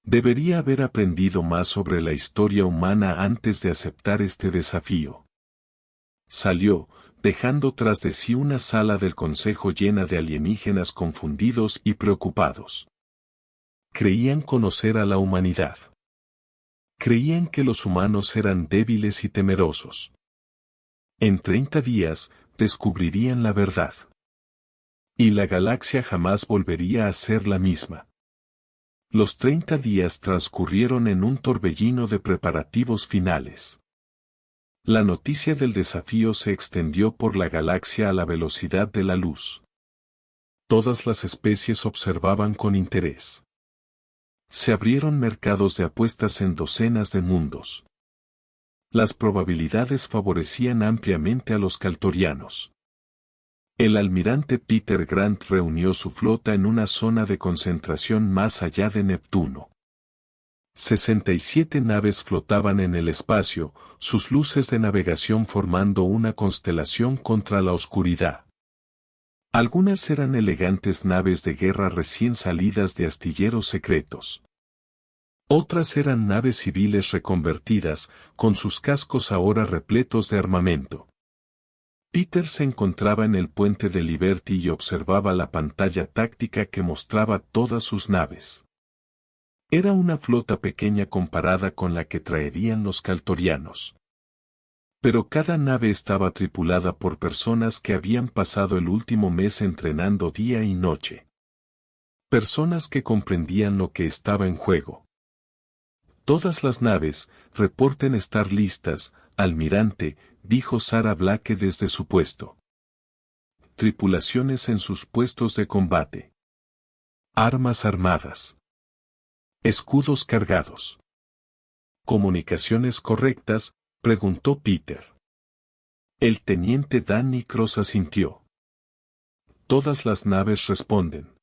Debería haber aprendido más sobre la historia humana antes de aceptar este desafío. Salió, dejando tras de sí una sala del consejo llena de alienígenas confundidos y preocupados. Creían conocer a la humanidad. Creían que los humanos eran débiles y temerosos. En 30 días, descubrirían la verdad. Y la galaxia jamás volvería a ser la misma. Los 30 días transcurrieron en un torbellino de preparativos finales. La noticia del desafío se extendió por la galaxia a la velocidad de la luz. Todas las especies observaban con interés. Se abrieron mercados de apuestas en docenas de mundos. Las probabilidades favorecían ampliamente a los caltorianos. El almirante Peter Grant reunió su flota en una zona de concentración más allá de Neptuno. 67 naves flotaban en el espacio, sus luces de navegación formando una constelación contra la oscuridad. Algunas eran elegantes naves de guerra recién salidas de astilleros secretos. Otras eran naves civiles reconvertidas, con sus cascos ahora repletos de armamento. Peter se encontraba en el puente de Liberty y observaba la pantalla táctica que mostraba todas sus naves. Era una flota pequeña comparada con la que traerían los caltorianos. Pero cada nave estaba tripulada por personas que habían pasado el último mes entrenando día y noche. Personas que comprendían lo que estaba en juego. Todas las naves, reporten estar listas, almirante, dijo Sarah Blake desde su puesto. Tripulaciones en sus puestos de combate. Armas armadas. Escudos cargados. ¿Comunicaciones correctas?, preguntó Peter. El teniente Danny Cross asintió. Todas las naves responden.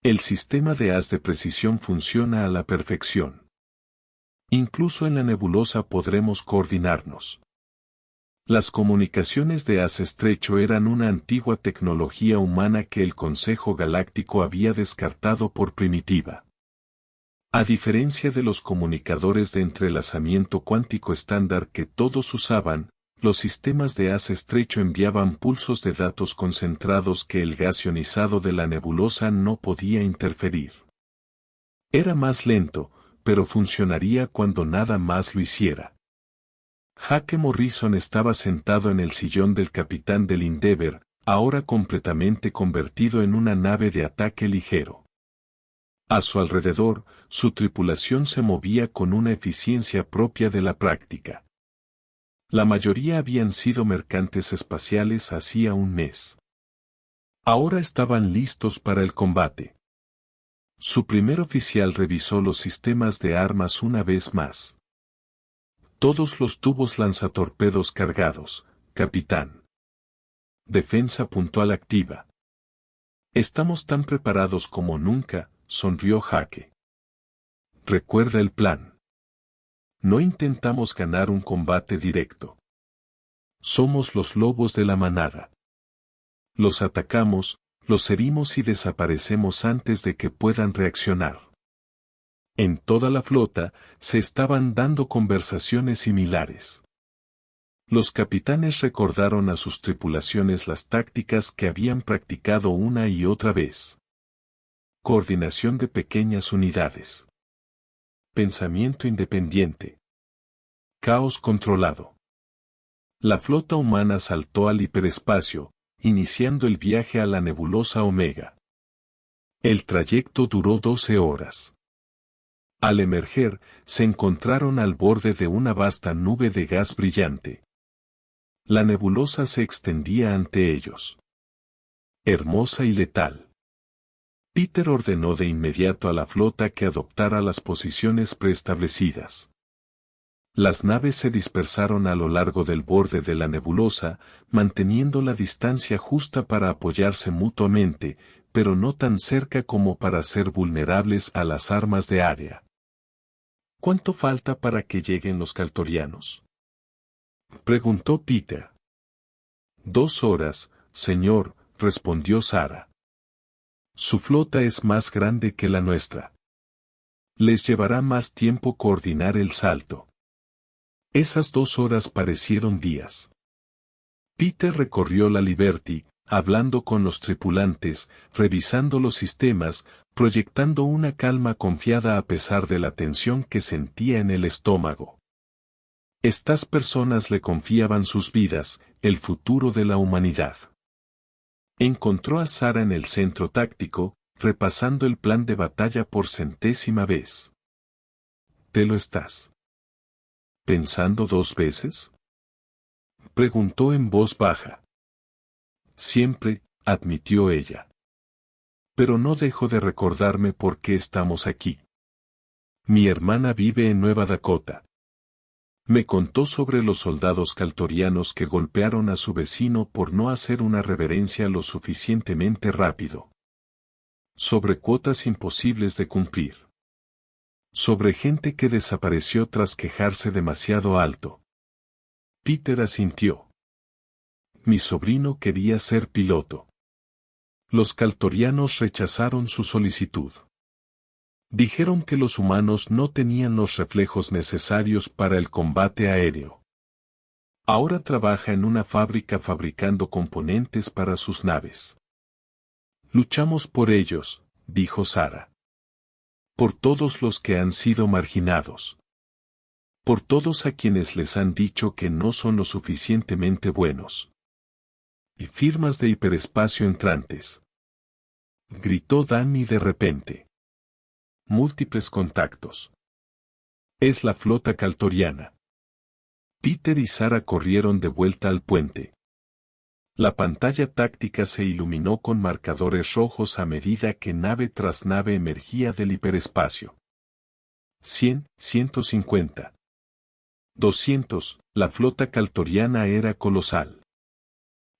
El sistema de haz de precisión funciona a la perfección. Incluso en la nebulosa podremos coordinarnos. Las comunicaciones de haz estrecho eran una antigua tecnología humana que el Consejo Galáctico había descartado por primitiva. A diferencia de los comunicadores de entrelazamiento cuántico estándar que todos usaban, los sistemas de haz estrecho enviaban pulsos de datos concentrados que el gas ionizado de la nebulosa no podía interferir. Era más lento, pero funcionaría cuando nada más lo hiciera. Jake Morrison estaba sentado en el sillón del capitán del Endeavour, ahora completamente convertido en una nave de ataque ligero. A su alrededor, su tripulación se movía con una eficiencia propia de la práctica. La mayoría habían sido mercantes espaciales hacía un mes. Ahora estaban listos para el combate. Su primer oficial revisó los sistemas de armas una vez más. Todos los tubos lanzatorpedos cargados, capitán. Defensa puntual activa. Estamos tan preparados como nunca, sonrió Jake. Recuerda el plan. No intentamos ganar un combate directo. Somos los lobos de la manada. Los atacamos, los herimos y desaparecemos antes de que puedan reaccionar. En toda la flota, se estaban dando conversaciones similares. Los capitanes recordaron a sus tripulaciones las tácticas que habían practicado una y otra vez. Coordinación de pequeñas unidades. Pensamiento independiente. Caos controlado. La flota humana saltó al hiperespacio, iniciando el viaje a la nebulosa Omega. El trayecto duró 12 horas. Al emerger, se encontraron al borde de una vasta nube de gas brillante. La nebulosa se extendía ante ellos. Hermosa y letal. Peter ordenó de inmediato a la flota que adoptara las posiciones preestablecidas. Las naves se dispersaron a lo largo del borde de la nebulosa, manteniendo la distancia justa para apoyarse mutuamente, pero no tan cerca como para ser vulnerables a las armas de área. ¿Cuánto falta para que lleguen los caltorianos?, preguntó Peter. 2 horas, señor, respondió Sara. Su flota es más grande que la nuestra. Les llevará más tiempo coordinar el salto. Esas 2 horas parecieron días. Peter recorrió la Liberty, hablando con los tripulantes, revisando los sistemas, proyectando una calma confiada a pesar de la tensión que sentía en el estómago. Estas personas le confiaban sus vidas, el futuro de la humanidad. Encontró a Sara en el centro táctico, repasando el plan de batalla por 100ª vez. ¿Te lo estás pensando 2 veces?, preguntó en voz baja. Siempre, admitió ella. Pero no dejo de recordarme por qué estamos aquí. Mi hermana vive en Nueva Dakota. Me contó sobre los soldados caltorianos que golpearon a su vecino por no hacer una reverencia lo suficientemente rápido. Sobre cuotas imposibles de cumplir. Sobre gente que desapareció tras quejarse demasiado alto. Peter asintió. Mi sobrino quería ser piloto. Los caltorianos rechazaron su solicitud. Dijeron que los humanos no tenían los reflejos necesarios para el combate aéreo. Ahora trabaja en una fábrica fabricando componentes para sus naves. Luchamos por ellos, dijo Sara. Por todos los que han sido marginados. Por todos a quienes les han dicho que no son lo suficientemente buenos. Y firmas de hiperespacio entrantes. Gritó Danny de repente. Múltiples contactos. Es la flota caltoriana. Peter y Sara corrieron de vuelta al puente. La pantalla táctica se iluminó con marcadores rojos a medida que nave tras nave emergía del hiperespacio. 100, 150. 200, la flota caltoriana era colosal.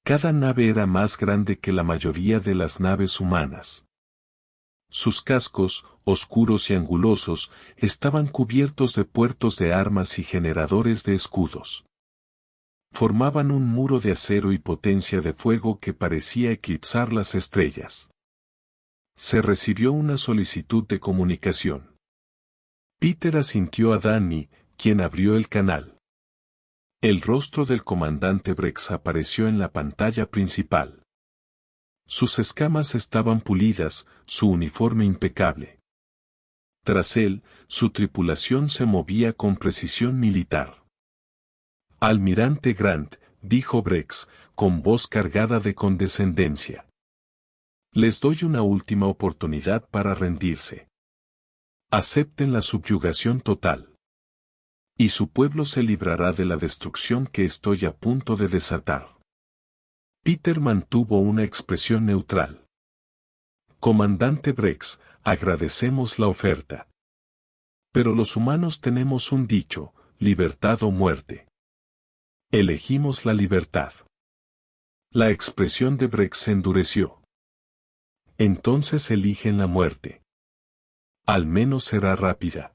Cada nave era más grande que la mayoría de las naves humanas. Sus cascos, oscuros y angulosos, estaban cubiertos de puertos de armas y generadores de escudos. Formaban un muro de acero y potencia de fuego que parecía eclipsar las estrellas. Se recibió una solicitud de comunicación. Peter asintió a Danny, quien abrió el canal. El rostro del comandante Brex apareció en la pantalla principal. Sus escamas estaban pulidas, su uniforme impecable. Tras él, su tripulación se movía con precisión militar. Almirante Grant, dijo Brex, con voz cargada de condescendencia. Les doy una última oportunidad para rendirse. Acepten la subyugación total. Y su pueblo se librará de la destrucción que estoy a punto de desatar. Peter mantuvo una expresión neutral. Comandante Brex, agradecemos la oferta. Pero los humanos tenemos un dicho, libertad o muerte. Elegimos la libertad. La expresión de Brex se endureció. Entonces eligen la muerte. Al menos será rápida.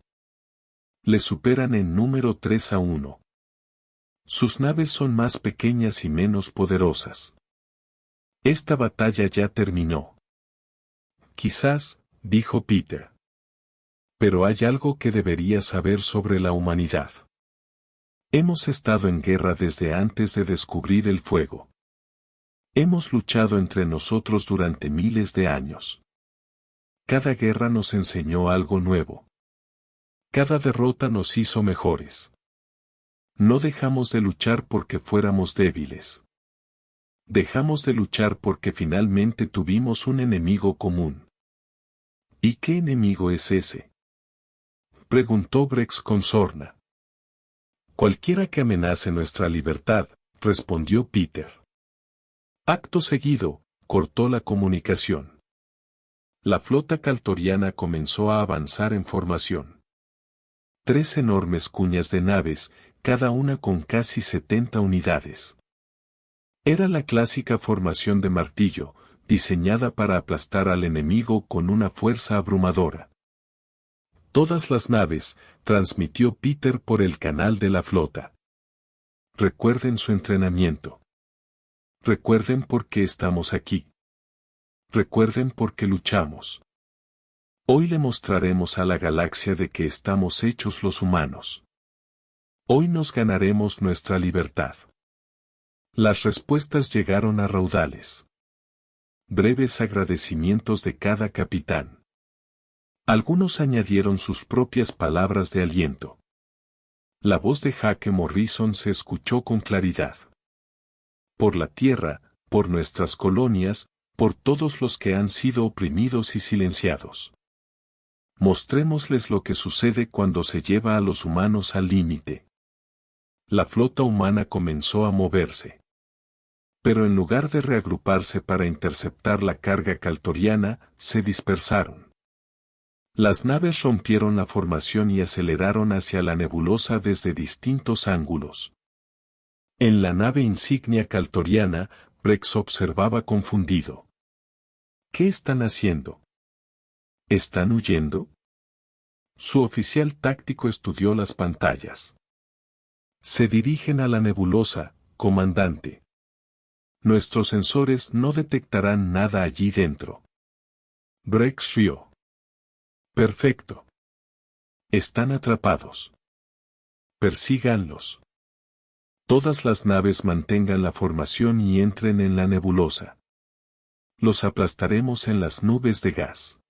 Le superan en número 3-1. Sus naves son más pequeñas y menos poderosas. Esta batalla ya terminó. Quizás, dijo Peter. Pero hay algo que deberías saber sobre la humanidad. Hemos estado en guerra desde antes de descubrir el fuego. Hemos luchado entre nosotros durante miles de años. Cada guerra nos enseñó algo nuevo. Cada derrota nos hizo mejores. No dejamos de luchar porque fuéramos débiles. Dejamos de luchar porque finalmente tuvimos un enemigo común. ¿Y qué enemigo es ese?, preguntó Brex con sorna. Cualquiera que amenace nuestra libertad, respondió Peter. Acto seguido, cortó la comunicación. La flota caltoriana comenzó a avanzar en formación. 3 enormes cuñas de naves, cada una con casi 70 unidades. Era la clásica formación de martillo, diseñada para aplastar al enemigo con una fuerza abrumadora. Todas las naves, transmitió Peter por el canal de la flota. Recuerden su entrenamiento. Recuerden por qué estamos aquí. Recuerden por qué luchamos. Hoy le mostraremos a la galaxia de qué estamos hechos los humanos. Hoy nos ganaremos nuestra libertad. Las respuestas llegaron a raudales. Breves agradecimientos de cada capitán. Algunos añadieron sus propias palabras de aliento. La voz de Jaque Morrison se escuchó con claridad. Por la tierra, por nuestras colonias, por todos los que han sido oprimidos y silenciados. Mostrémosles lo que sucede cuando se lleva a los humanos al límite. La flota humana comenzó a moverse. Pero en lugar de reagruparse para interceptar la carga caltoriana, se dispersaron. Las naves rompieron la formación y aceleraron hacia la nebulosa desde distintos ángulos. En la nave insignia caltoriana, Brex observaba confundido. ¿Qué están haciendo? ¿Están huyendo? Su oficial táctico estudió las pantallas. Se dirigen a la nebulosa, comandante. Nuestros sensores no detectarán nada allí dentro. Brex rió. Perfecto. Están atrapados. Persíganlos. Todas las naves mantengan la formación y entren en la nebulosa. Los aplastaremos en las nubes de gas.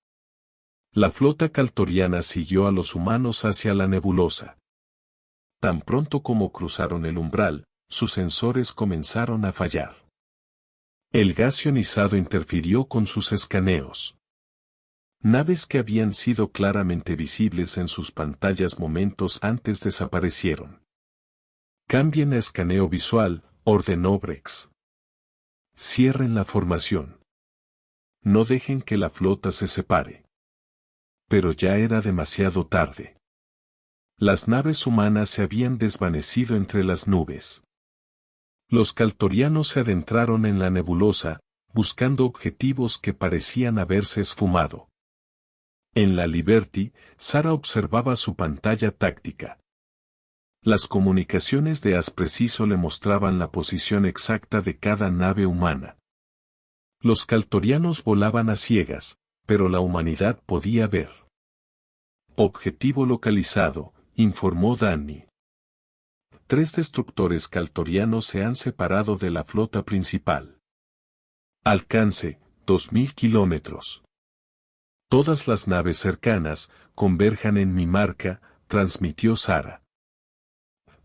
La flota caltoriana siguió a los humanos hacia la nebulosa. Tan pronto como cruzaron el umbral, sus sensores comenzaron a fallar. El gas ionizado interfirió con sus escaneos. Naves que habían sido claramente visibles en sus pantallas momentos antes desaparecieron. Cambien a escaneo visual, ordenó Brex. Cierren la formación. No dejen que la flota se separe. Pero ya era demasiado tarde. Las naves humanas se habían desvanecido entre las nubes. Los caltorianos se adentraron en la nebulosa, buscando objetivos que parecían haberse esfumado. En la Liberty, Sara observaba su pantalla táctica. Las comunicaciones de As Preciso le mostraban la posición exacta de cada nave humana. Los caltorianos volaban a ciegas, pero la humanidad podía ver. Objetivo localizado, informó Danny. 3 destructores caltorianos se han separado de la flota principal. Alcance, 2000 kilómetros. Todas las naves cercanas converjan en mi marca, transmitió Sara.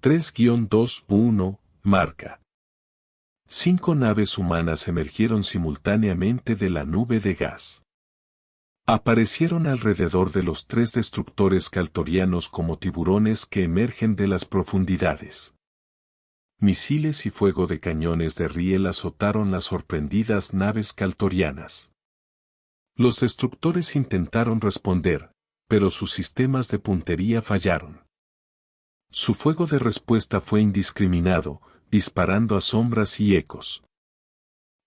3-2-1, marca. 5 naves humanas emergieron simultáneamente de la nube de gas. Aparecieron alrededor de los 3 destructores caltorianos como tiburones que emergen de las profundidades. Misiles y fuego de cañones de riel azotaron las sorprendidas naves caltorianas. Los destructores intentaron responder, pero sus sistemas de puntería fallaron. Su fuego de respuesta fue indiscriminado, disparando a sombras y ecos.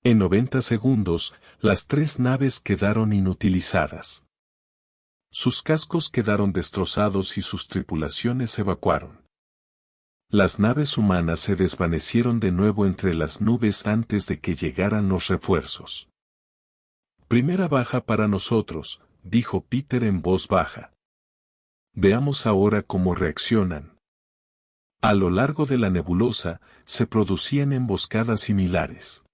En 90 segundos, las 3 naves quedaron inutilizadas. Sus cascos quedaron destrozados y sus tripulaciones evacuaron. Las naves humanas se desvanecieron de nuevo entre las nubes antes de que llegaran los refuerzos. Primera baja para nosotros, dijo Peter en voz baja. Veamos ahora cómo reaccionan. A lo largo de la nebulosa, se producían emboscadas similares.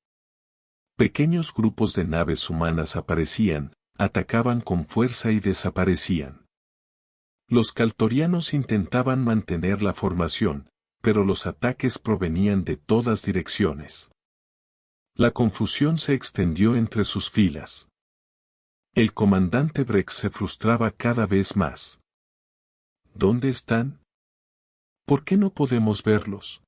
Pequeños grupos de naves humanas aparecían, atacaban con fuerza y desaparecían. Los caltorianos intentaban mantener la formación, pero los ataques provenían de todas direcciones. La confusión se extendió entre sus filas. El comandante Brex se frustraba cada vez más. ¿Dónde están? ¿Por qué no podemos verlos?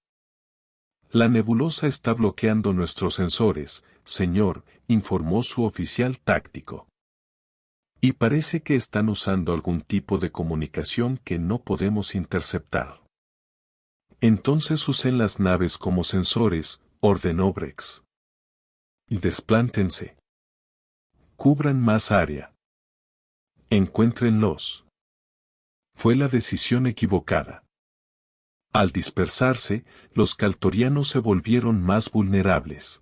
La nebulosa está bloqueando nuestros sensores, señor, informó su oficial táctico. Y parece que están usando algún tipo de comunicación que no podemos interceptar. Entonces usen las naves como sensores, ordenó Brex. Y desplántense. Cubran más área. Encuéntrenlos. Fue la decisión equivocada. Al dispersarse, los caltorianos se volvieron más vulnerables.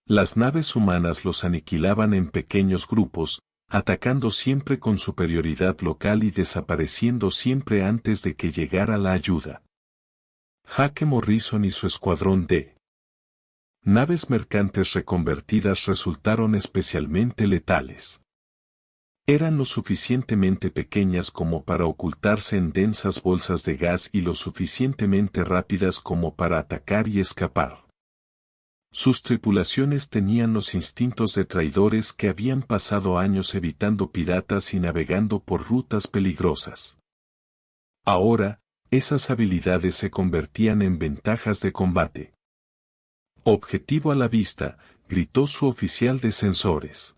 Las naves humanas los aniquilaban en pequeños grupos, atacando siempre con superioridad local y desapareciendo siempre antes de que llegara la ayuda. Hake Morrison y su escuadrón de naves mercantes reconvertidas resultaron especialmente letales. Eran lo suficientemente pequeñas como para ocultarse en densas bolsas de gas y lo suficientemente rápidas como para atacar y escapar. Sus tripulaciones tenían los instintos de traidores que habían pasado años evitando piratas y navegando por rutas peligrosas. Ahora, esas habilidades se convertían en ventajas de combate. Objetivo a la vista, gritó su oficial de sensores.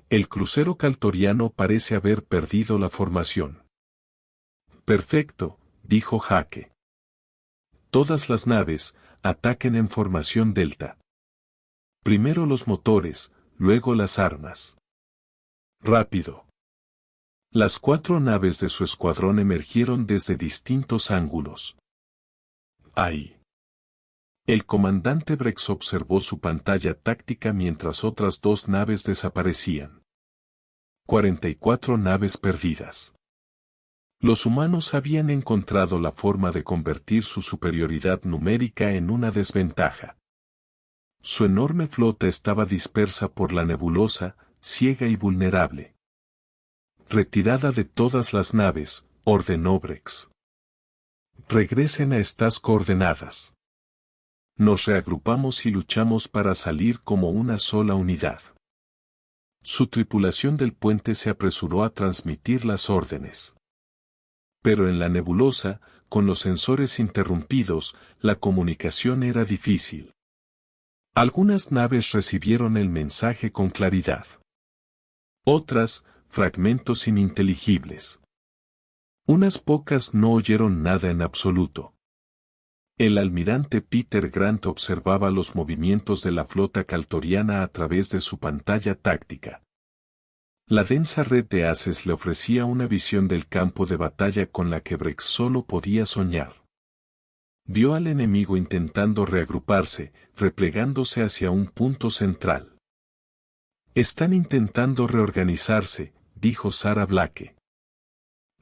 El crucero caltoriano parece haber perdido la formación. Perfecto, dijo Hake. Todas las naves, ataquen en formación delta. Primero los motores, luego las armas. Rápido. Las 4 naves de su escuadrón emergieron desde distintos ángulos. Ahí. El comandante Brex observó su pantalla táctica mientras otras 2 naves desaparecían. 44 naves perdidas. Los humanos habían encontrado la forma de convertir su superioridad numérica en una desventaja. Su enorme flota estaba dispersa por la nebulosa, ciega y vulnerable. Retirada de todas las naves, ordenó Brex. Regresen a estas coordenadas. Nos reagrupamos y luchamos para salir como una sola unidad. Su tripulación del puente se apresuró a transmitir las órdenes. Pero en la nebulosa, con los sensores interrumpidos, la comunicación era difícil. Algunas naves recibieron el mensaje con claridad. Otras, fragmentos ininteligibles. Unas pocas no oyeron nada en absoluto. El almirante Peter Grant observaba los movimientos de la flota caltoriana a través de su pantalla táctica. La densa red de haces le ofrecía una visión del campo de batalla con la que Brex solo podía soñar. Vio al enemigo intentando reagruparse, replegándose hacia un punto central. Están intentando reorganizarse, dijo Sarah Blake.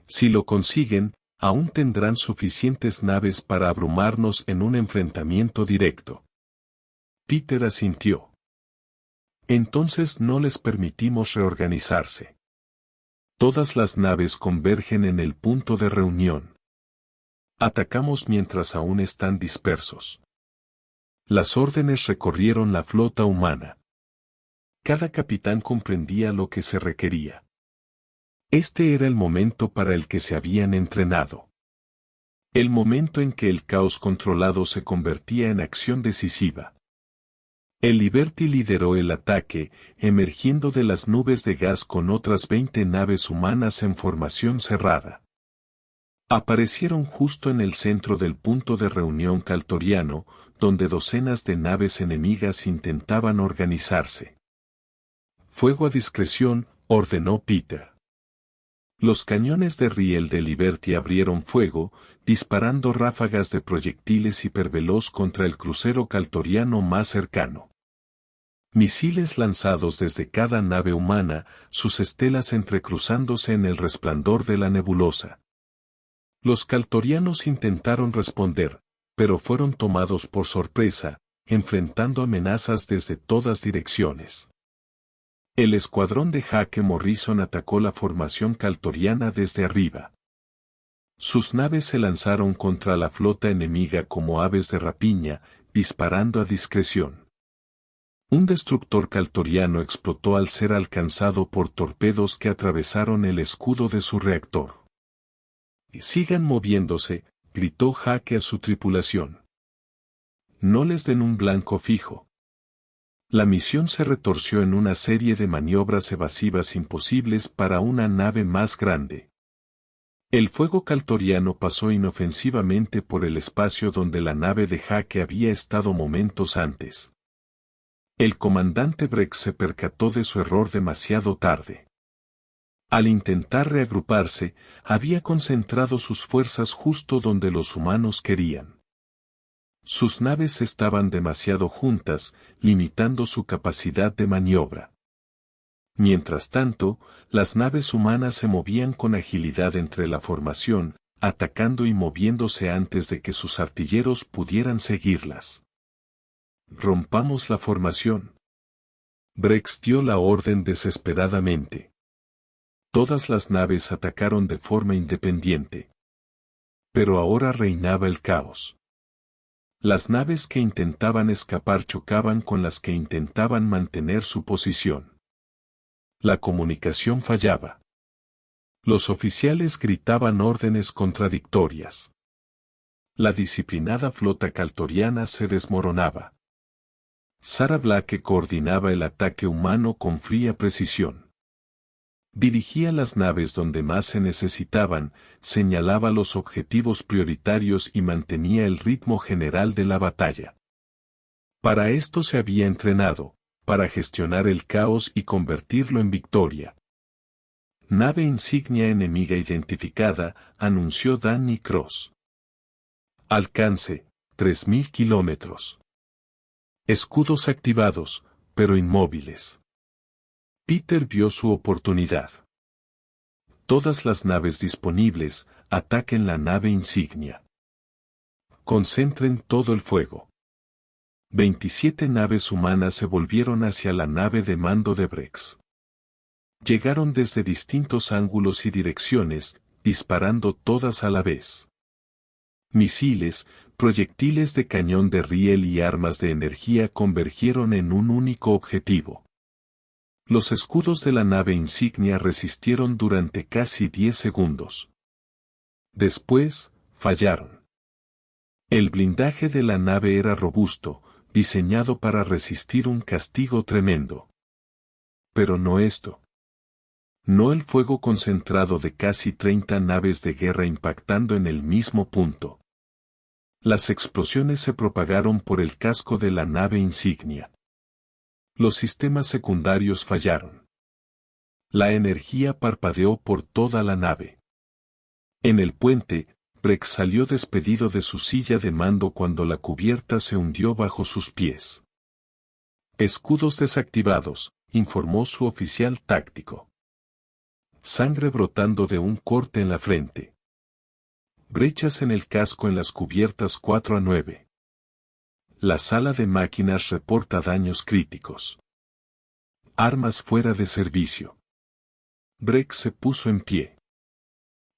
Si lo consiguen, aún tendrán suficientes naves para abrumarnos en un enfrentamiento directo. Peter asintió. Entonces no les permitimos reorganizarse. Todas las naves convergen en el punto de reunión. Atacamos mientras aún están dispersos. Las órdenes recorrieron la flota humana. Cada capitán comprendía lo que se requería. Este era el momento para el que se habían entrenado. El momento en que el caos controlado se convertía en acción decisiva. El Liberty lideró el ataque, emergiendo de las nubes de gas con otras 20 naves humanas en formación cerrada. Aparecieron justo en el centro del punto de reunión caltoriano, donde docenas de naves enemigas intentaban organizarse. Fuego a discreción, ordenó Peter. Los cañones de riel de Liberty abrieron fuego, disparando ráfagas de proyectiles hiperveloz contra el crucero caltoriano más cercano. Misiles lanzados desde cada nave humana, sus estelas entrecruzándose en el resplandor de la nebulosa. Los caltorianos intentaron responder, pero fueron tomados por sorpresa, enfrentando amenazas desde todas direcciones. El escuadrón de Jaque Morrison atacó la formación caltoriana desde arriba. Sus naves se lanzaron contra la flota enemiga como aves de rapiña, disparando a discreción. Un destructor caltoriano explotó al ser alcanzado por torpedos que atravesaron el escudo de su reactor. «Sigan moviéndose», gritó Jaque a su tripulación. «No les den un blanco fijo». La misión se retorció en una serie de maniobras evasivas imposibles para una nave más grande. El fuego caltoriano pasó inofensivamente por el espacio donde la nave de Jaque había estado momentos antes. El comandante Brex se percató de su error demasiado tarde. Al intentar reagruparse, había concentrado sus fuerzas justo donde los humanos querían. Sus naves estaban demasiado juntas, limitando su capacidad de maniobra. Mientras tanto, las naves humanas se movían con agilidad entre la formación, atacando y moviéndose antes de que sus artilleros pudieran seguirlas. «Rompamos la formación». Brex dio la orden desesperadamente. Todas las naves atacaron de forma independiente. Pero ahora reinaba el caos. Las naves que intentaban escapar chocaban con las que intentaban mantener su posición. La comunicación fallaba. Los oficiales gritaban órdenes contradictorias. La disciplinada flota caltoriana se desmoronaba. Sarah Blake coordinaba el ataque humano con fría precisión. Dirigía las naves donde más se necesitaban, señalaba los objetivos prioritarios y mantenía el ritmo general de la batalla. Para esto se había entrenado, para gestionar el caos y convertirlo en victoria. «Nave insignia enemiga identificada», anunció Danny Cross. «Alcance, 3000 kilómetros. Escudos activados, pero inmóviles». Peter vio su oportunidad. «Todas las naves disponibles, ataquen la nave insignia. Concentren todo el fuego». 27 naves humanas se volvieron hacia la nave de mando de Brex. Llegaron desde distintos ángulos y direcciones, disparando todas a la vez. Misiles, proyectiles de cañón de riel y armas de energía convergieron en un único objetivo. Los escudos de la nave insignia resistieron durante casi 10 segundos. Después, fallaron. El blindaje de la nave era robusto, diseñado para resistir un castigo tremendo. Pero no esto. No el fuego concentrado de casi 30 naves de guerra impactando en el mismo punto. Las explosiones se propagaron por el casco de la nave insignia. Los sistemas secundarios fallaron. La energía parpadeó por toda la nave. En el puente, Brex salió despedido de su silla de mando cuando la cubierta se hundió bajo sus pies. «Escudos desactivados», informó su oficial táctico. Sangre brotando de un corte en la frente. Brechas en el casco en las cubiertas 4 a 9. La sala de máquinas reporta daños críticos. Armas fuera de servicio. Brex se puso en pie.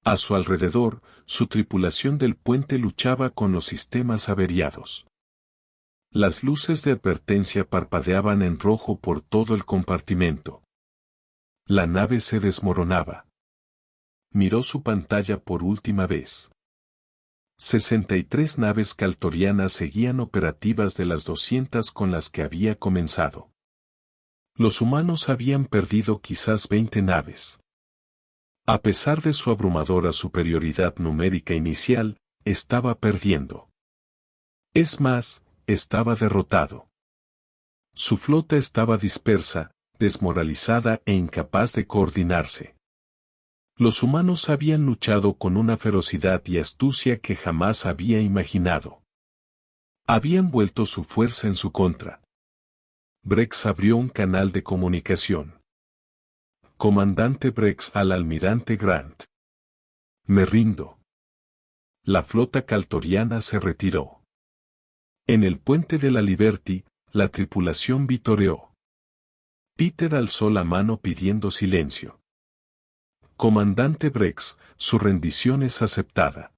A su alrededor, su tripulación del puente luchaba con los sistemas averiados. Las luces de advertencia parpadeaban en rojo por todo el compartimento. La nave se desmoronaba. Miró su pantalla por última vez. 63 naves caltorianas seguían operativas de las 200 con las que había comenzado. Los humanos habían perdido quizás 20 naves. A pesar de su abrumadora superioridad numérica inicial, estaba perdiendo. Es más, estaba derrotado. Su flota estaba dispersa, desmoralizada e incapaz de coordinarse. Los humanos habían luchado con una ferocidad y astucia que jamás había imaginado. Habían vuelto su fuerza en su contra. Brex abrió un canal de comunicación. Comandante Brex al almirante Grant. Me rindo. La flota caltoriana se retiró. En el puente de la Liberty, la tripulación vitoreó. Peter alzó la mano pidiendo silencio. Comandante Brex, su rendición es aceptada.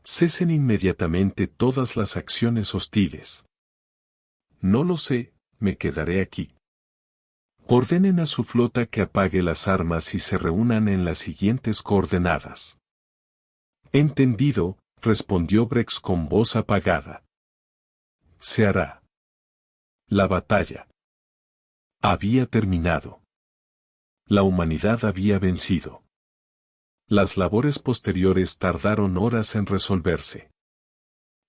Cesen inmediatamente todas las acciones hostiles. No lo sé, me quedaré aquí. Ordenen a su flota que apague las armas y se reúnan en las siguientes coordenadas. Entendido, respondió Brex con voz apagada. Se hará. La batalla había terminado. La humanidad había vencido. Las labores posteriores tardaron horas en resolverse.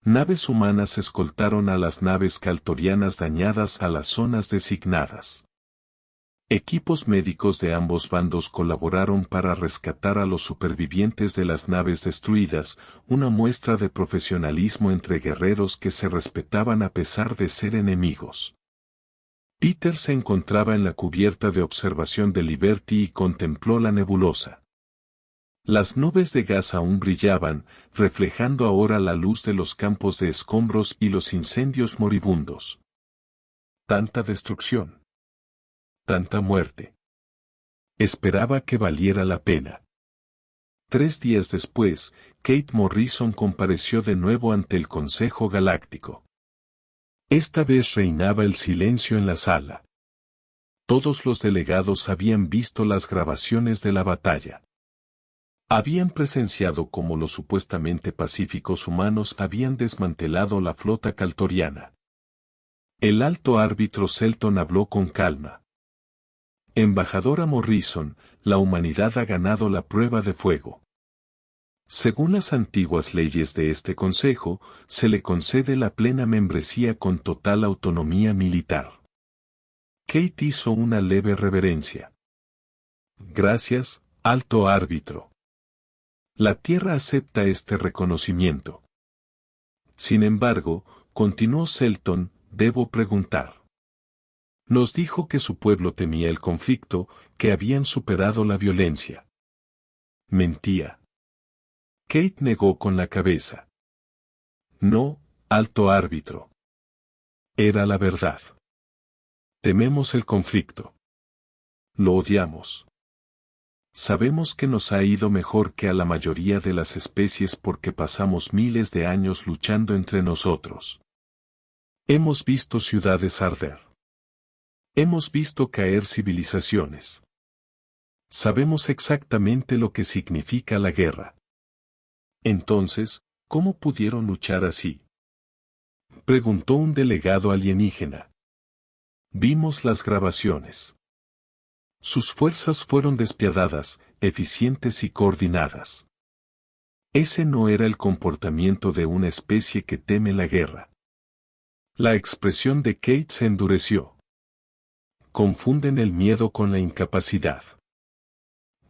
Naves humanas escoltaron a las naves caltorianas dañadas a las zonas designadas. Equipos médicos de ambos bandos colaboraron para rescatar a los supervivientes de las naves destruidas, una muestra de profesionalismo entre guerreros que se respetaban a pesar de ser enemigos. Peter se encontraba en la cubierta de observación de Liberty y contempló la nebulosa. Las nubes de gas aún brillaban, reflejando ahora la luz de los campos de escombros y los incendios moribundos. Tanta destrucción. Tanta muerte. Esperaba que valiera la pena. 3 días después, Kate Morrison compareció de nuevo ante el Consejo Galáctico. Esta vez reinaba el silencio en la sala. Todos los delegados habían visto las grabaciones de la batalla. Habían presenciado cómo los supuestamente pacíficos humanos habían desmantelado la flota caltoriana. El alto árbitro Selton habló con calma. Embajadora Morrison, la humanidad ha ganado la prueba de fuego. Según las antiguas leyes de este consejo, se le concede la plena membresía con total autonomía militar. Kate hizo una leve reverencia. Gracias, alto árbitro. La Tierra acepta este reconocimiento. Sin embargo, continuó Selton, debo preguntar. Nos dijo que su pueblo temía el conflicto, que habían superado la violencia. Mentía. Kate negó con la cabeza. No, alto árbitro. Era la verdad. Tememos el conflicto. Lo odiamos. Sabemos que nos ha ido mejor que a la mayoría de las especies porque pasamos miles de años luchando entre nosotros. Hemos visto ciudades arder. Hemos visto caer civilizaciones. Sabemos exactamente lo que significa la guerra. Entonces, ¿cómo pudieron luchar así? Preguntó un delegado alienígena. Vimos las grabaciones. Sus fuerzas fueron despiadadas, eficientes y coordinadas. Ese no era el comportamiento de una especie que teme la guerra. La expresión de Kate se endureció. Confunden el miedo con la incapacidad.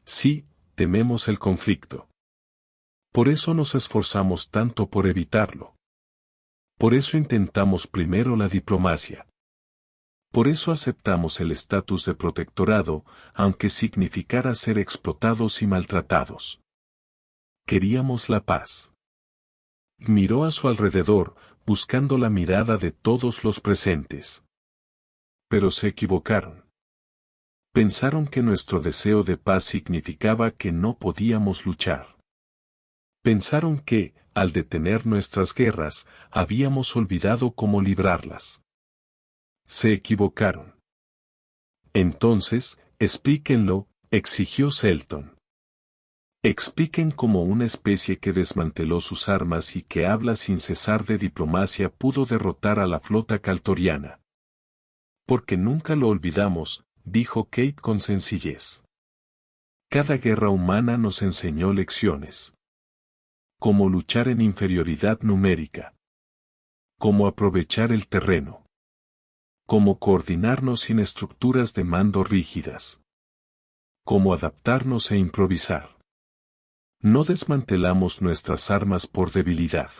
Sí, tememos el conflicto. Por eso nos esforzamos tanto por evitarlo. Por eso intentamos primero la diplomacia. Por eso aceptamos el estatus de protectorado, aunque significara ser explotados y maltratados. Queríamos la paz. Miró a su alrededor, buscando la mirada de todos los presentes. Pero se equivocaron. Pensaron que nuestro deseo de paz significaba que no podíamos luchar. Pensaron que, al detener nuestras guerras, habíamos olvidado cómo librarlas. Se equivocaron. Entonces, explíquenlo, exigió Selton. Expliquen cómo una especie que desmanteló sus armas y que habla sin cesar de diplomacia pudo derrotar a la flota caltoriana. Porque nunca lo olvidamos, dijo Kate con sencillez. Cada guerra humana nos enseñó lecciones. Cómo luchar en inferioridad numérica. Cómo aprovechar el terreno. Cómo coordinarnos sin estructuras de mando rígidas. cómo adaptarnos e improvisar. No desmantelamos nuestras armas por debilidad.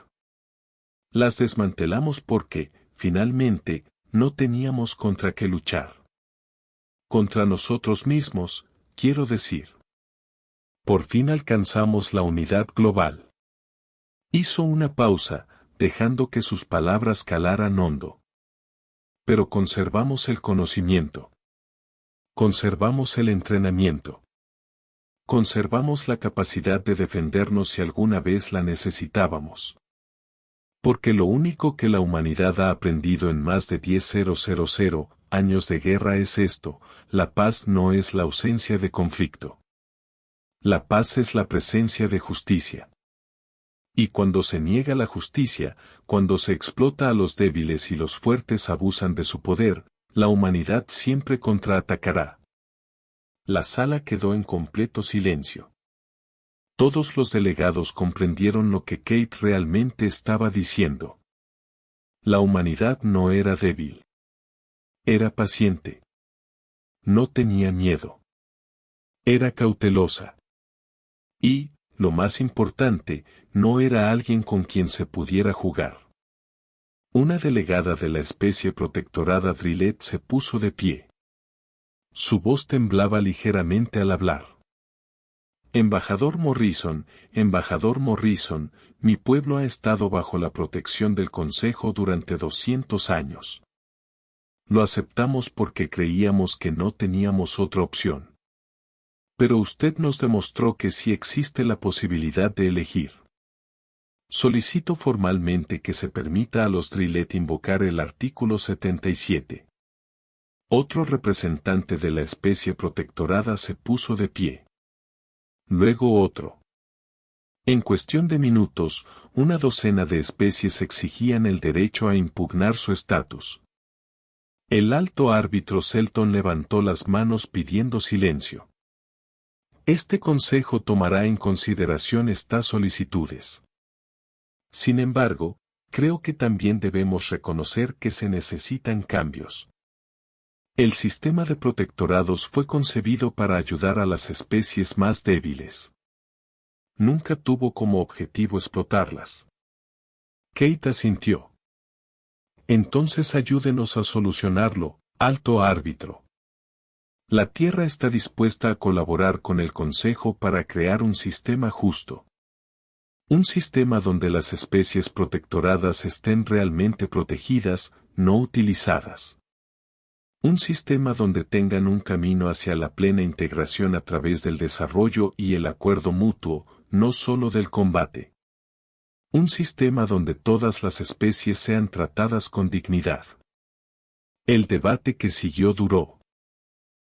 Las desmantelamos porque, finalmente, no teníamos contra qué luchar. Contra nosotros mismos, quiero decir. Por fin alcanzamos la unidad global. Hizo una pausa, dejando que sus palabras calaran hondo. Pero conservamos el conocimiento. Conservamos el entrenamiento. Conservamos la capacidad de defendernos si alguna vez la necesitábamos. Porque lo único que la humanidad ha aprendido en más de 10.000 años de guerra es esto: la paz no es la ausencia de conflicto. La paz es la presencia de justicia. Y cuando se niega la justicia, cuando se explota a los débiles y los fuertes abusan de su poder, la humanidad siempre contraatacará. La sala quedó en completo silencio. Todos los delegados comprendieron lo que Kate realmente estaba diciendo. La humanidad no era débil. Era paciente. No tenía miedo. Era cautelosa. Y, lo más importante, no era alguien con quien se pudiera jugar. Una delegada de la especie protectorada Drillet se puso de pie. Su voz temblaba ligeramente al hablar. Embajador Morrison, mi pueblo ha estado bajo la protección del Consejo durante 200 años. Lo aceptamos porque creíamos que no teníamos otra opción. Pero usted nos demostró que sí existe la posibilidad de elegir. Solicito formalmente que se permita a los Drillet invocar el artículo 77. Otro representante de la especie protectorada se puso de pie. Luego otro. En cuestión de minutos, una docena de especies exigían el derecho a impugnar su estatus. El alto árbitro Selton levantó las manos pidiendo silencio. Este consejo tomará en consideración estas solicitudes. Sin embargo, creo que también debemos reconocer que se necesitan cambios. El sistema de protectorados fue concebido para ayudar a las especies más débiles. Nunca tuvo como objetivo explotarlas. Kate asintió. Entonces ayúdenos a solucionarlo, alto árbitro. La Tierra está dispuesta a colaborar con el Consejo para crear un sistema justo. Un sistema donde las especies protectoradas estén realmente protegidas, no utilizadas. Un sistema donde tengan un camino hacia la plena integración a través del desarrollo y el acuerdo mutuo, no solo del combate. Un sistema donde todas las especies sean tratadas con dignidad. El debate que siguió duró